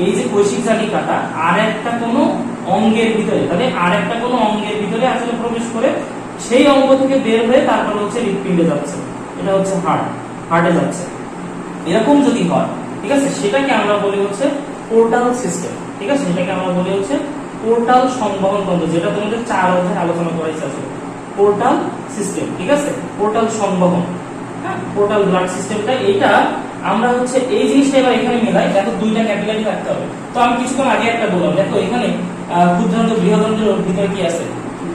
এই যে কৈশিক জালিকাটা আর একটা কোনো অঙ্গের ভিতরে, তাহলে আর একটা কোনো অঙ্গের ভিতরে আসলে প্রবেশ করে সেই অঙ্গ থেকে বের হয়ে তারপর হচ্ছে হৃৎপিণ্ডে যাচ্ছে, এটা হচ্ছে হার্টে যাচ্ছে, এরকম যদি হয়, ঠিক আছে, সেটাকে আমরা বলি হচ্ছে পোর্টাল সিস্টেম, ঠিক আছে, সেটাকে আমরা বলি হচ্ছে পোর্টাল সংবহন তন্ত্র, যেটা তোমাদের 4 অধ্যায়ে আলোচনা করা হয়েছে, পোর্টাল সিস্টেম, ঠিক আছে, পোর্টাল সংবহন, হ্যাঁ, পোর্টাল ব্লাড সিস্টেমটা। এটা আমরা হচ্ছে এই জিনিসটা এবার এখানে মিলাই, দেখো দুইটা ক্যাপিলারি থাকতে হবে। তো আমি কিছুক্ষণ আগে একটা বললাম, দেখো এখানে ক্ষুদ্রান্ত বৃহদান্ত্রের ভিতরে কি আছে,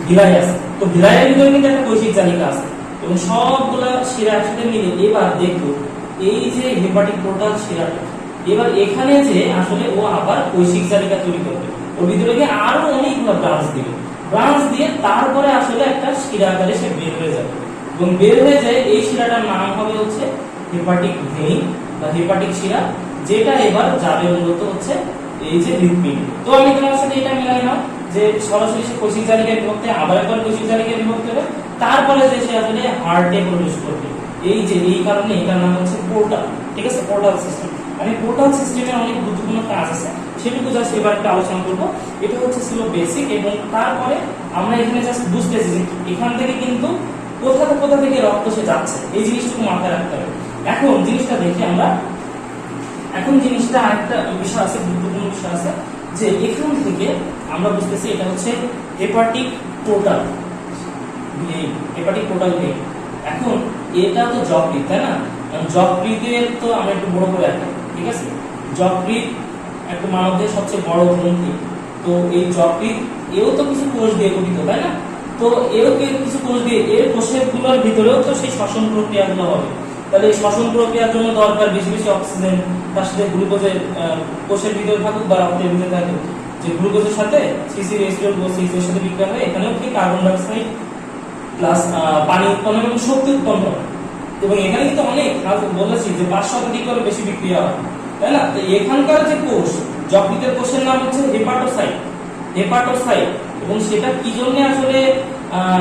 ভিলাই আছে। তো ভিলাইয়ের ভিতরে কিন্তু একটা কৈশিক জালিকা আছে, এবং সবগুলা শিরা একসাথে মিলে এবার দেখো এই যে হেপাটিক পোর্টাল শিরাটা, এবার এখানে যে আসলে ও আবার কৈশিক জালিকা তৈরি করবে, ওর ভিতরে গিয়ে আরো অনেকগুলো ব্রাঞ্চ দিয়ে তারপরে আসলে একটা শিরা আকারে সে বের হয়ে যাবে, এবং বের হয়ে যায় এই শিরাটার নাম হবে হচ্ছে হেপাটিক ভেইন বা হেপাটিক শিরা, যেটা এবার যাবে মূলত হচ্ছে এই যে হৃৎপিণ্ড। তো আমি তোমার সাথে এটা মিলাই নাও যে সরাসরি সে কৈশিক জালিকায় বিভক্ত, আবার একবার কৈশিক জালিকায় বিভক্ত হবে, তারপরে যে সে আসলে হার্টে প্রবেশ করবে। এই যে এই কারণে এটার নাম হচ্ছে পোর্টাল, ঠিক আছে, পোর্টাল সিস্টেম। মানে পোর্টাল সিস্টেমের অনেক গুরুত্বপূর্ণ কাজ আছে, সেটুকু জাস্ট এবার একটা আলোচনা করবো। এটা হচ্ছে ছিল বেসিক, এবং তারপরে আমরা এখানে জাস্ট বুঝতেছি যে এখান থেকে কিন্তু কোথা থেকে রক্ত সে যাচ্ছে, এই জিনিসটুকু মাথায় রাখতে হবে। এখন জিনিসটা দেখি আমরা, এখন জিনিসটা আরেকটা বিষয় আছে, গুরুত্বপূর্ণ বিষয় আছে, যে এখান থেকে আমরা বুঝতেছি এটা হচ্ছে hepatic portal vein, hepatic portal vein. এখন এটা তো যকৃৎ, তাই না? যকৃতের তো আমরা একটু বড় করে রাখি, ঠিক আছে, যকৃৎ একটা মানবদের সবচেয়ে বড় গ্রন্থি। তো এই যকৃৎ এও তো কিছু কোষ দিয়ে গঠিত, তাই না? তো এও কিছু কোষ দিয়ে, এর কোষগুলোর ভিতরেও তো সেই শ্বসন প্রক্রিয়াগুলো হবে। তাহলে এই শ্বসন প্রক্রিয়ার জন্য দরকার বেশি বেশি অক্সিজেন, তার সাথে গ্লুকোজের কোষের ভিতরে থাকুক বা রক্তের ভিতরে থাকুক, যে গ্লুকোজের সাথে সিসির সাথে বিক্রিয়া হয়, এখানেও কি কার্বন ডাই অক্সাইড প্লাস পানি উৎপন্ন এবং শক্তি উৎপন্ন হয়। এবং এখানে কিন্তু অনেক বলেছি যে 5 শতাধিকেরও বেশি বিক্রিয়া হয়, তাই না? তো এখানকার যে কোষ, যকৃতের কোষের নাম হচ্ছে হেপাটোসাইট, এবং সেটা কি জন্য আসলে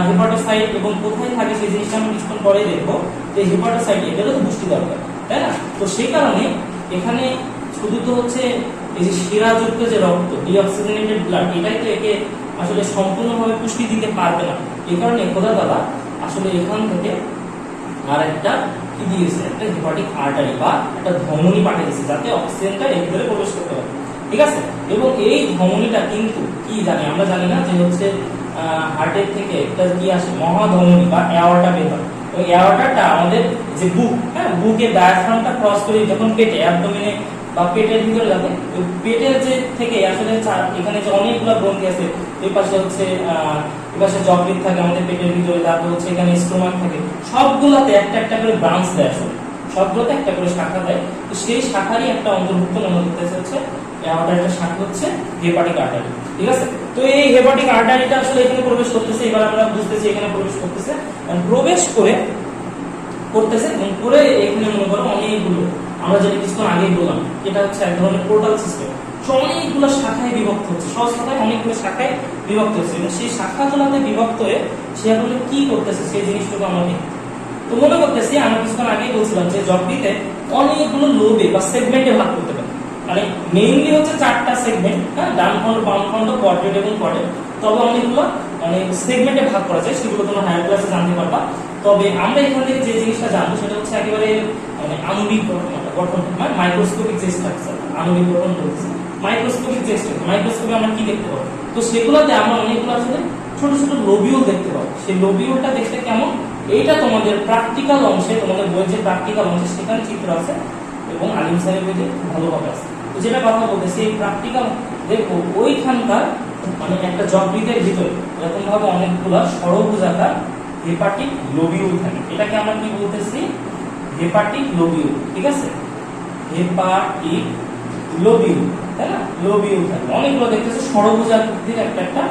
হেপাটোসাইট এবং কোথায় থাকে সেই জিনিসটা আমি কিছুক্ষণ পরে দেখবো। যে হেপাটোসাইট এটারও তো পুষ্টি দরকার, তাই না? তো সেই কারণে এখানে শুধু তো হচ্ছে এই যে শিরাযুক্ত যে রক্ত, ডিঅক্সিজেনেটেড ব্লাড, এটাই তো একে আসলে সম্পূর্ণভাবে পুষ্টি দিতে পারবে না। এই কারণে খোদা দাদা আসলে এখান থেকে আর একটা কি দিয়েছে, একটা হেপাটিক আর্টারি বা একটা ধমনী পাঠিয়ে দিয়েছে, যাতে অক্সিজেনটা এর ভিতরে প্রবেশ করতে পারে, ঠিক আছে। এবং এই ধমনীটা কিন্তু কি জানি, আমরা জানি না যে হচ্ছে হার্টের থেকে একটা কি আসে, মহাধমনী বা অ্যাওর্টা বের হয়। ওই অ্যাওর্টাটা আমাদের যে বুক, হ্যাঁ, বুকের ডায়াফ্রামটা ক্রস করে যখন পেটে, অ্যাবডোমেনে বা পেটের ভিতরে যাবে, পেটের যে থেকে আসলে এখানে যে অনেকগুলো গ্রন্থি আছে, এই পাশে হচ্ছে এপাশে যকৃৎ থাকে আমাদের পেটের ভিতরে, তারপর হচ্ছে এখানে স্টোমাক থাকে, সবগুলোতে একটা একটা করে ব্রাঞ্চ দেয়, আসলে সবগুলোতে একটা করে শাখা দেয়। তো সেই শাখারই একটা অন্তর্ভুক্ত নাম হচ্ছে একটা শাখা হচ্ছে হেপাটিক আর্টারি, ঠিক আছে। তো এই হেপাটিক আর্টারিটা আসলে এখানে প্রবেশ করতেছে, এবার আমরা বুঝতেছি এখানে প্রবেশ করতেছে এবং করে এখানে মনে করো অনেকগুলো, আমরা যেটা কিছুক্ষণ আগেই বললাম, এটা হচ্ছে এক ধরনের পোর্টাল সিস্টেম, অনেকগুলো শাখায় বিভক্ত হচ্ছে, সহজ কথায় অনেকগুলো শাখায় বিভক্ত হচ্ছে, এবং সেই শাখাগুলোতে বিভক্ত হয়ে সে আসলে কি করতেছে সেই জিনিসটুকু আমরা দেখি। তো মনে করতেছি আমরা কিছুক্ষণ আগেই বলছিলাম যে জগবিতে অনেকগুলো লোবে বা সেগমেন্টে ভাগ করতে পারে, মানে মেইনলি হচ্ছে 4টা সেগমেন্ট, হ্যাঁ, ডান খণ্ড, বাম খণ্ড, কোয়াড্রেট এবং কোয়াড্রেট। তবে অনেকগুলো মানে সেগমেন্টে ভাগ করা যায়, সেগুলো তোমরা হায়ার ক্লাসে জানতে পারবা। তবে আমরা এখান থেকে যে জিনিসটা জানবো সেটা হচ্ছে একেবারে মানে আণবিক গঠন, মানে মাইক্রোস্কোপিক যে স্ট্রাকচার, আণবিক গঠন বলতেছি, মাইক্রোস্কোপিক যে স্ট্রাকচার, মাইক্রোস্কোপে আমরা কি দেখতে পাবো, তো সেগুলোতে আমরা অনেকগুলো আসলে ছোট ছোট লোবিউল দেখতে পাবো। সেই লোবিউলটা দেখতে কেমন, এইটা তোমাদের প্র্যাকটিক্যাল অংশে, তোমাদের বইয়ের যে প্র্যাকটিক্যাল অংশে সেখানে চিত্র আছে এবং আলিম সাহেবের বইতে ভালোভাবে আছে। তো যেটা কথা বলতেছি, এই প্র্যাকটিক্যাল দেখো ওইখানকার মানে একটা যকৃতের ভিতরে এরকম ভাবে অনেকগুলো ষড়ভুজাকার হেপাটিক লোবিউল থাকে, এটাকে আমরা কি বলতেছি, হেপাটিক লোবিউল, ঠিক আছে, হেপাটিক লোবিউল, তাই না, লোবিউল থাকে অনেকগুলো, দেখতেছে ষড়ভুজাকৃতির একটা একটা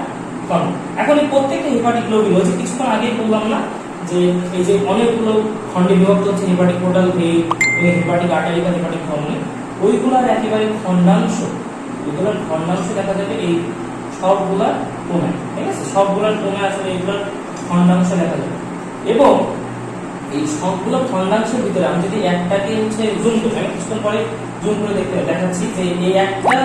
খণ্ড। এখন এই প্রত্যেকটা হেপাটিক লোবিউল হচ্ছে কিছুক্ষণ আগেই বললাম না যে এই যে অনেকগুলো খণ্ডে বিভক্ত হচ্ছে, হেপাটিক পোর্টাল ভেইন এবং হেপাটিক আর্টারি বা হেপাটিক ধমনী, ওইগুলার একেবারে খণ্ডাংশ, ওইগুলোর খণ্ডাংশ দেখা যাবে এই সবগুলার কোণায়, ঠিক আছে, সবগুলার কোণায় আসলে এইগুলোর খণ্ডাংশ দেখা যাবে। এবং এই সবগুলো খণ্ডাংশের ভিতরে আমি যদি একটাকে হচ্ছে জুম করি, আমি কিছুক্ষণ পরে জুম করে দেখাচ্ছি যে এই একটা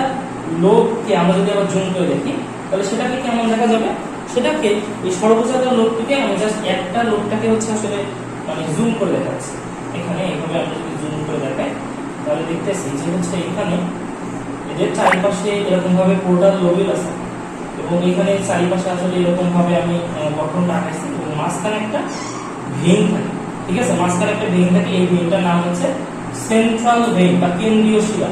লোককে আমরা যদি আবার জুম করে দেখি তাহলে সেটাকে কেমন দেখা যাবে, সেটাকে এই সর্বজাতীয় লোকটিকে আমি জাস্ট একটা লোকটাকে হচ্ছে আসলে মানে জুম করে দেখাচ্ছি। এখানে এইভাবে আমি যদি জুম করে দেখাই তাহলে দেখতেছি যে হচ্ছে এখানে এদের চারিপাশে এরকম ভাবে পোর্টাল লোবিউল আছে এবং এখানে চারিপাশে আসলে এরকম ভাবে আমি গঠনটা আঁকাইছি এবং মাঝখানে একটা ভেইন থাকে, ঠিক আছে, মাঝখানে একটা ভেইন থাকে, এই ভেইনটার নাম হচ্ছে সেন্ট্রাল ভেইন বা কেন্দ্রীয় শিরা,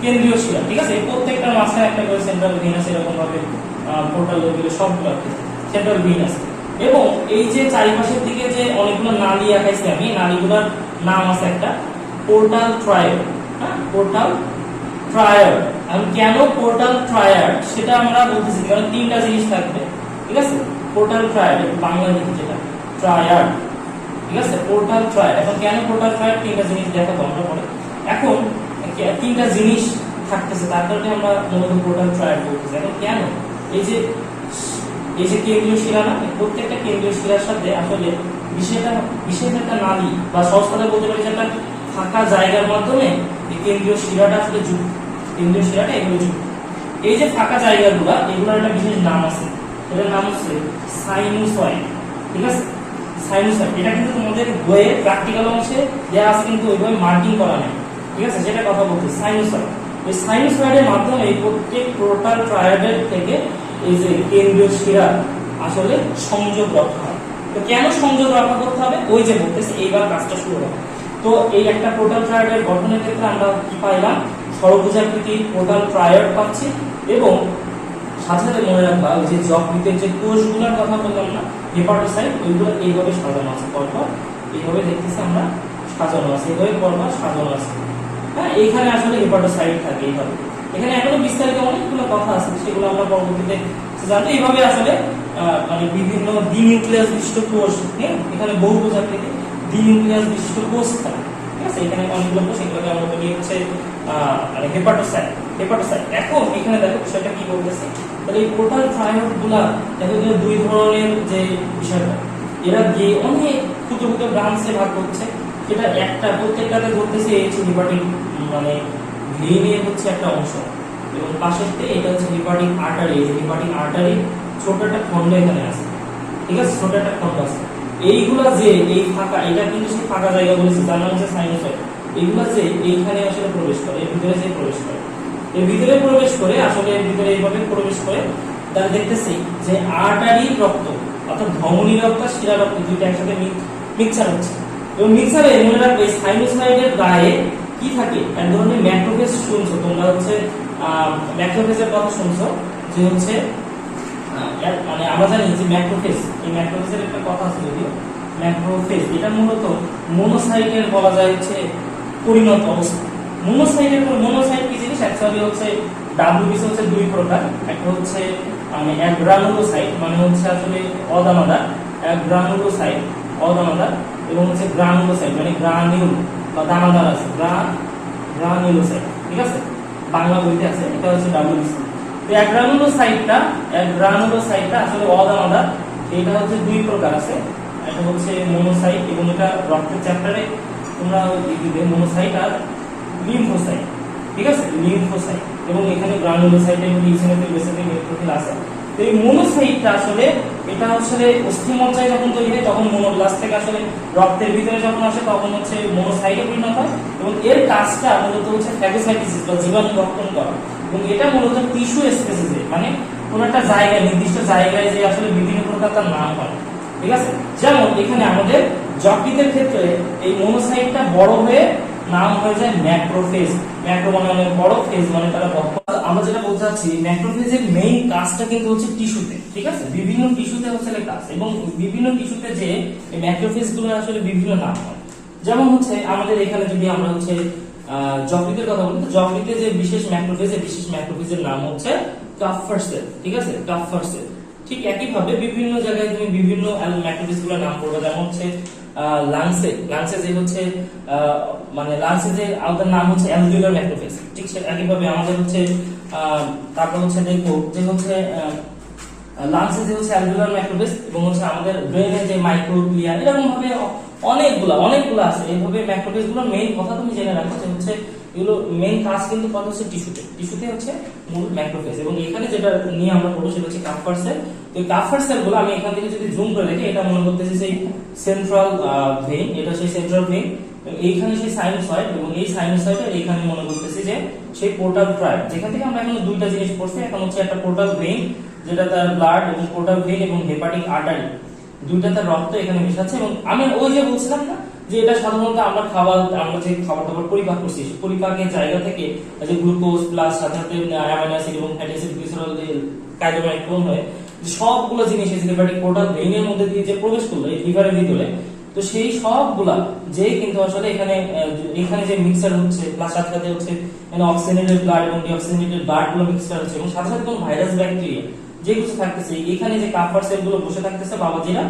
কেন্দ্রীয় শিরা, ঠিক আছে, প্রত্যেকটার মাঝখানে একটা করে সেন্ট্রাল ভেইন আছে, এরকম ভাবে পোর্টাল লোবিউল সবগুলো সেন্ট্রাল ভেইন আছে। এবং এই যে চারিপাশের দিকে যে অনেকগুলো নালী আঁকাইছি আমি, নালীগুলোর নাম আছে একটা পোর্টাল ট্রায়াড, হ্যাঁ, পোর্টাল ট্রায়াড। আমি কেন পোর্টাল ট্রায়াড সেটা আমরা বলতেছি, কারণ 3টা জিনিস থাকবে, ঠিক আছে, পোর্টাল ট্রায়াড, বাংলা লিখি যেটা ট্রায়াড, ঠিক আছে, পোর্টাল ট্রায়াড। এখন কেন পোর্টাল ট্রায়াড, 3টা জিনিস দেখাবো আমরা পরে। এখন 3টা জিনিস থাকতেছে তার কারণে আমরা মূলত পোর্টাল ট্রায়াড বলতেছি। এখন কেন এই যে কেন্দ্রীয় শিরা না, প্রত্যেকটা কেন্দ্রীয় শিরার সাথে আসলে বিশেষ একটা নালী বা সহজ কথা বলতে পারি যে একটা ফাঁকা জায়গার মাধ্যমে এই কেন্দ্রীয় শিরাটা আসলে যুক্ত, কেন্দ্রীয় শিরাটা এগুলো যুক্ত। এই যে ফাঁকা জায়গাগুলো এগুলোর একটা বিশেষ নাম আছে, এটার নাম হচ্ছে সাইনুসয়েড, ঠিক আছে, সাইনুসয়েড। এটা কিন্তু তোমাদের বইয়ে প্র্যাকটিক্যাল অংশে দেওয়া আছে কিন্তু ওইভাবে মার্কিং করা নেই, ঠিক আছে, যেটা কথা বলতে সাইনুসয়েড। এই সাইনুসয়েডের মাধ্যমে এই প্রত্যেক পোর্টাল ট্রায়াডের থেকে এই যে কেন্দ্রীয় শিরা আসলে সংযোগ রক্ষা হয়। তো কেন সংযোগ রক্ষা করতে হবে, ওই যে বলতেছে এইবার কাজটা শুরু হবে। তো এই একটা পোর্টাল ট্রায়াডের গঠনের ক্ষেত্রে আমরা কি পাইলাম, ষড়ভুজাকৃতি পোর্টাল ট্রায়াড পাচ্ছি এবং সাথে সাথে মনে রাখবা ওই যে যকৃতের যে কোষগুলোর কথা বললাম না, হেপাটোসাইট, ওইগুলো এইভাবে সাজানো আছে, পরপর এইভাবে দেখতেছি আমরা সাজানো আছে, এইভাবে পরপর সাজানো আছে, হ্যাঁ, এইখানে আসলে হেপাটোসাইট থাকে এইভাবে। এখানে এখনো বিস্তারিত অনেকগুলো কথা আছে, সেগুলো আমরা পরবর্তীতে জানবো। এইভাবে আসলে মানে বিভিন্ন দ্বিনিউক্লিয়াস বিশিষ্ট কোষ, হ্যাঁ, এখানে বহুভুজাকৃতি দ্বিনিউক্লিয়াস বিশিষ্ট কোষ থাকে, ঠিক আছে, এখানে অনেকগুলো কোষ, এগুলোকে আমরা বলি হচ্ছে মানে হেপাটোসাইট, হেপাটোসাইট। এখন এখানে দেখো বিষয়টা কি বলতেছে, তাহলে এই পোর্টাল ট্রায়াডগুলা দেখো যে 2 ধরনের যে বিষয়টা, এরা গিয়ে অনেক ক্ষুদ্র ক্ষুদ্র ব্রাঞ্চে ভাগ করছে, সেটা একটা প্রত্যেকটাতে ধরতেছে এই হচ্ছে হেপাটিক মানে ভেইনের হচ্ছে একটা অংশ এবং পাশেরতে এটা হচ্ছে হেপাটিক আর্টারি, এই হেপাটিক আর্টারি ছোট একটা খণ্ড এখানে আছে, ঠিক আছে, ছোট একটা খণ্ড আছে। এইগুলা যে এই ফাঁকা, এটা কিন্তু সেই ফাঁকা জায়গা বলেছে, যার নাম হচ্ছে সাইনুসয়েড। এইগুলা যে এইখানে আসলে প্রবেশ করে, এর ভিতরে যে প্রবেশ করে, এর ভিতরে প্রবেশ করে আসলে এর ভিতরে এইভাবে প্রবেশ করে, তাহলে দেখতেছি যে আর্টারি রক্ত অর্থাৎ ধমনী রক্ত শিরা রক্ত দুইটা একসাথে মিক্সচার হচ্ছে এবং মিক্সচারে মনে রাখবে সাইনুসয়েডের গায়ে কি থাকে, এক ধরনের ম্যাক্রোফেজ শুনছো তোমরা, হচ্ছে ম্যাক্রোফেজের কথা শুনছো, যে হচ্ছে মানে আমরা জানি যে ম্যাক্রোফেজ, এই ম্যাক্রোফেজের একটা কথা আছে যদিও, ম্যাক্রোফেজ এটা মূলত মোনোসাইটের বলা যায় হচ্ছে পরিণত অবস্থা। মোনোসাইট কি জিনিস, অ্যাকচুয়ালি হচ্ছে ডাব্লিউবিসি হচ্ছে 2 প্রকার, একটা হচ্ছে মানে অ্যাগ্রানুলোসাইট মানে হচ্ছে আসলে অদানাদার, অ্যাগ্রানুলোসাইট অদানাদার, এবং হচ্ছে গ্রানুলোসাইট মানে গ্রানিউল বা দানাদার আছে, গ্রানুলোসাইট, ঠিক আছে, বাংলা বইতে আছে, এটা হচ্ছে WBC। তো অ্যাগ্রানুলোসাইটটা আসলে অদানাদার। এটা হচ্ছে দুই প্রকার আছে, একটা হচ্ছে মোনোসাইট এবং এটা রক্তের চ্যাপ্টারে তোমরা দিবে মনোসাইট আর লিম্ফোসাইট, ঠিক আছে, লিম্ফোসাইট। এবং এখানে গ্রানুলোসাইট এবং ইওসিনোফিল বেসিক্যালি নিউট্রোফিল আছে। তো এই মোনোসাইটটা আসলে এটা আসলে অস্থিমজ্জায় যখন তৈরি হয় তখন মোনোব্লাস্ট থেকে আসলে রক্তের ভিতরে যখন আসে তখন হচ্ছে মোনোসাইটে পরিণত হয় এবং এর কাজটা মূলত হচ্ছে ফ্যাগোসাইটোসিস বা জীবাণু রক্ষণ করা। এবং এটা মূলত টিস্যু স্পেসিসে, মানে কোন একটা জায়গায়, নির্দিষ্ট জায়গায় যে আসলে বিভিন্ন প্রকার তার নাম হয়, ঠিক আছে। যেমন এখানে আমাদের যকৃতের ক্ষেত্রে এই মোনোসাইটটা বড় হয়ে নাম হয়ে যায় ম্যাক্রোফেজ। ম্যাক্রো মানে বড়, ফেজ মানে তারা বড়। আমরা যেটা বলতে চাচ্ছি, ম্যাক্রোফেজের মেইন কাজটা কিন্তু হচ্ছে টিস্যুতে, ঠিক আছে, বিভিন্ন টিস্যুতে হচ্ছে কাজ। এবং বিভিন্ন টিস্যুতে যে এই ম্যাক্রোফেজ গুলো আসলে বিভিন্ন নাম হয়। যেমন হচ্ছে আমাদের এখানে যদি আমরা হচ্ছে যকৃতের কথা বলি, তো যকৃতে যে বিশেষ ম্যাক্রোফেজের নাম হচ্ছে কাফার সেল, ঠিক আছে, কাফার সেল। ঠিক একই ভাবে বিভিন্ন জায়গায় তুমি বিভিন্ন ম্যাক্রোফেজ গুলোর নাম পড়বে। যেমন হচ্ছে লাংসে যে হচ্ছে মানে লাংসে যে আমাদের নাম হচ্ছে অ্যালভিওলার ম্যাক্রোফেজ, ঠিক একই ভাবে আমাদের হচ্ছে তারপর হচ্ছে দেখবো যে হচ্ছে লাংসে যে হচ্ছে অ্যালভিওলার ম্যাক্রোফেজ এবং হচ্ছে আমাদের ব্রেনে যে মাইক্রোগ্লিয়া, এরকম ভাবে অনেকগুলো আছে। এইভাবে ম্যাক্রোফেজ গুলোর মেইন কথা তুমি জেনে রাখো যে হচ্ছে এগুলো মেইন কাজ কিন্তু কত হচ্ছে টিস্যুতে হচ্ছে মূল ম্যাক্রোফেজ। এবং এখানে যেটা নিয়ে আমরা পড়বো সেটা হচ্ছে কাফার সেল। তো এই কাফার সেলগুলো আমি এখান থেকে যদি জুম করে দেখি, এটা মনে করতেছি সেই সেন্ট্রাল ভেইন, এটা সেই সেন্ট্রাল ভেইন, এইখানে সেই সাইনোসয়েড এবং এই সাইনোসয়েডের এইখানে মনে করতেছি যে সেই পোর্টাল ট্রায়াড, যেখান থেকে আমরা এখন দুইটা জিনিস পড়ছি। এখন হচ্ছে একটা পোর্টাল ভেইন যেটা তার ব্লাড, এবং পোর্টাল ভেইন এবং হেপাটিক আর্টারি দুইটা তার রক্ত এখানে মেশাচ্ছে। এবং আমি ওই যে বলছিলাম না যে এটা সাধারণত আমরা যে খাবার দাবার পরিপাক করছি, পরিপাকের জায়গা থেকে যে গ্লুকোজ প্লাস সাথে সাথে অ্যামাইনো অ্যাসিড এবং ফ্যাটি অ্যাসিড গ্লিসারল কার্বোহাইড্রেট হয়ে সবগুলো জিনিস এই হেপাটিক পোর্টাল ভেইনের মধ্যে দিয়ে যে প্রবেশ করলো এই লিভারের ভিতরে, তো সেই সবগুলা যে কিন্তু আসলে এখানে যে মিক্সার হচ্ছে প্লাস সাথে সাথে হচ্ছে অক্সিজেনেটেড ব্লাড এবং ডিঅক্সিজেনেটেড ব্লাড গুলো মিক্সার হচ্ছে এবং সাথে সাথে কোন ভাইরাস ব্যাকটেরিয়া যে কিছু থাকতেছে এখানে যে কাফার সেল গুলো বসে থাকতেছে বাবাজিরা,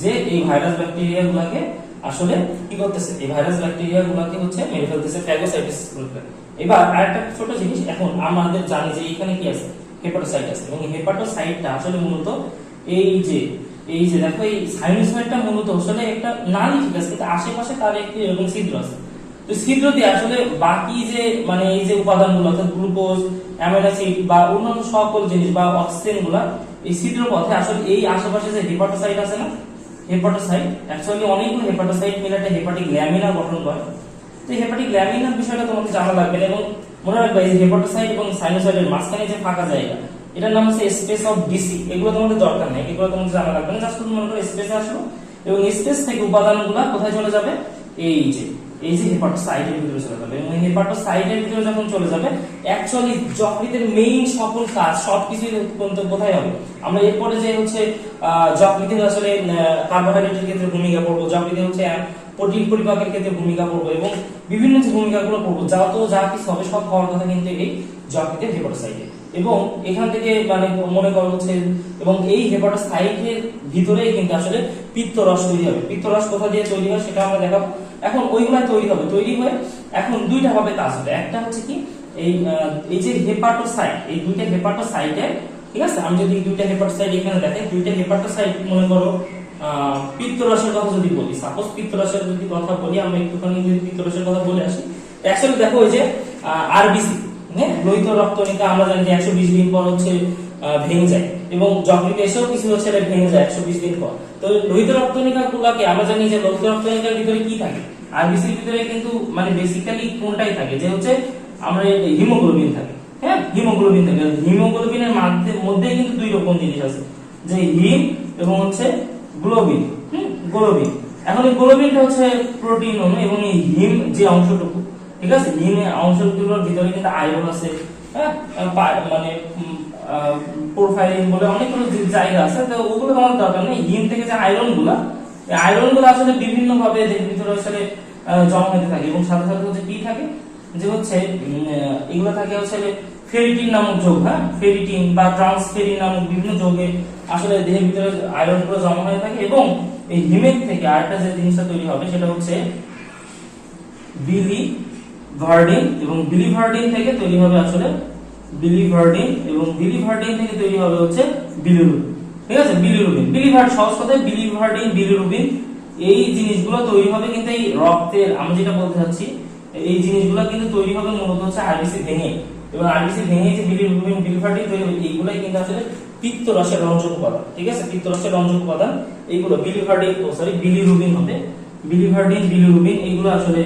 যে এই ভাইরাস ব্যাকটেরিয়া গুলাকে আসলে কি করতেছে, এই ভাইরাস ব্যাকটেরিয়া গুলাকে হচ্ছে মেরে ফেলতেছে ফ্যাগোসাইটোসিস করতে। এবার আরেকটা ছোট জিনিস, এখন আমাদের জানি যে এখানে কি আছে, হেপাটোসাইট আছে। এবং হেপাটোসাইটটা আসলে মূলত এই যে দেখো এই সাইনোসয়েডটা মূলত আসলে একটা নালী, ঠিক আছে, কিন্তু আশেপাশে তার একটি এরকম ছিদ্র আছে। তো ছিদ্র দিয়ে আসলে বাকি যে মানে এই যে উপাদানগুলো অর্থাৎ গ্লুকোজ, অ্যামাইনো অ্যাসিড বা অন্যান্য সকল জিনিস বা অক্সিজেন গুলা এই ছিদ্র পথে আসলে এই আশেপাশে যে হেপাটোসাইট আছে না, হেপাটোসাইট অ্যাকচুয়ালি অনেকগুলো হেপাটোসাইট মিলে একটা হেপাটিক ল্যামিনা গঠন করে। তো হেপাটিক ল্যামিনার বিষয়টা তোমাকে জানা লাগবে। এবং মনে রাখবে এই হেপাটোসাইট এবং সাইনোসয়েডের মাঝখানে যে ফাঁকা জায়গা, এটার নাম হচ্ছে স্পেস অফ ডিসি। এগুলো তোমাদের দরকার নেই, এগুলো তোমাদের জানা লাগবে না, জাস্ট তুমি মনে করো স্পেসে আসলো এবং স্পেস থেকে উপাদানগুলো কোথায় চলে যাবে, এই যে হেপাটোসাইটের ভিতরে চলে যাবে। এবং হেপাটোসাইটের ভিতরে যখন চলে যাবে অ্যাকচুয়ালি যকৃতের মেইন সকল কাজ সবকিছু কোথায় হবে, আমরা এরপরে যে হচ্ছে যকৃতের আসলে কার্বোহাইড্রেটের ক্ষেত্রে ভূমিকা পড়বো, যকৃতে হচ্ছে প্রোটিন পরিপাকের ক্ষেত্রে ভূমিকা পড়বো এবং বিভিন্ন যে ভূমিকাগুলো পড়বো, যা কিছু হবে সব হওয়ার কথা কিন্তু এই যকৃতের হেপাটোসাইটে। এবং এখান থেকে মানে মনে করো হচ্ছে এবং এই হেপাটোসাইটের ভিতরেই কিন্তু আসলে পিত্তরস তৈরি হবে। পিত্তরস কোথা দিয়ে তৈরি হয় সেটা আমরা দেখাবো। এখন ওইগুলা তৈরি হয়ে এখন দুইটা ভাবে কাজ হবে। একটা হচ্ছে কি এই যে হেপাটোসাইট, এই দুইটা হেপাটোসাইটে, ঠিক আছে, আমি যদি দুইটা হেপাটোসাইট এখানে দেখাই, দুইটা হেপাটোসাইট মনে করো পিত্তরসের কথা যদি বলি, সাপোজ পিত্তরসের যদি কথা বলি, আমরা একটুখানি যদি পিত্তরসের কথা বলে আসি, অ্যাকচুয়ালি দেখো ওই যে আরবিসি লোহিত রক্তকণিকা আমরা জানি যে 120 দিন পর হচ্ছে ভেঙে যায় এবং যকৃতে এসেও কিছু হচ্ছে ভেঙে যায় 120 দিন পর। তো লোহিত রক্তকণিকা গুলাকে আমরা জানি যে লোহিত রক্তকণিকার ভিতরে কি থাকে, আরবিসির ভিতরে কিন্তু মানে বেসিক্যালি কোনটাই থাকে যে হচ্ছে আমরা হিমোগ্লোবিন থাকে। হ্যাঁ, হিমোগ্লোবিন থাকে। হিমোগ্লোবিনের মধ্যে কিন্তু দুই রকম জিনিস আছে, যে হিম এবং হচ্ছে গ্লোবিন। গ্লোবিন, এখন এই গ্লোবিনটা হচ্ছে প্রোটিন অণু এবং এই হিম যে অংশটুকু, ঠিক আছে, হিমের অংশগুলোর ভিতরে কিন্তু আয়রন আছে। হ্যাঁ, মানে প্রোফাইলিন বলে অনেকগুলো জায়গা আছে, তো ওগুলো আমাদের দরকার নেই। হিম থেকে যে আয়রন গুলো আসলে বিভিন্ন ভাবে এদের ভিতরে আসলে জমা হতে থাকে এবং সাথে সাথে হচ্ছে কি থাকে, যে হচ্ছে এগুলো থাকে হচ্ছে ফেরিটিন নামক যোগ। হ্যাঁ, ফেরিটিন বা ট্রান্সফেরিন নামক বিভিন্ন যোগে আসলে দেহের ভিতরে আয়রন গুলো জমা হয়ে থাকে। এবং এই হিমের থেকে আরেকটা যে জিনিসটা তৈরি হবে সেটা হচ্ছে ভার্ডিন, এবং বিলিভার্ডিন থেকে তৈরি হবে আসলে বিলিভার্ডিন, এবং বিলিভার্ডিন থেকে তৈরি হবে হচ্ছে বিলিরুবিন। ঠিক আছে, বিলিরুবিন, সহজ কথায় বিলিভার্ডিন, বিলিরুবিন, এই জিনিসগুলো তৈরি হবে কিন্তু এই রক্তের, আমি যেটা বলতে চাচ্ছি এই জিনিসগুলো কিন্তু তৈরি হবে মূলত হচ্ছে আরবিসি ভেঙে, এবং আরবিসি ভেঙে যে বিলিরুবিন, বিলিভার্ডিন তৈরি হবে, এইগুলাই কিন্তু আসলে পিত্তরসের রঞ্জক উপাদান। ঠিক আছে, পিত্তরসের রঞ্জক উপাদান এইগুলো বিলিভার্ডিন, বিলিরুবিন হবে, বিলিভার্ডিন, বিলিরুবিন এইগুলো আসলে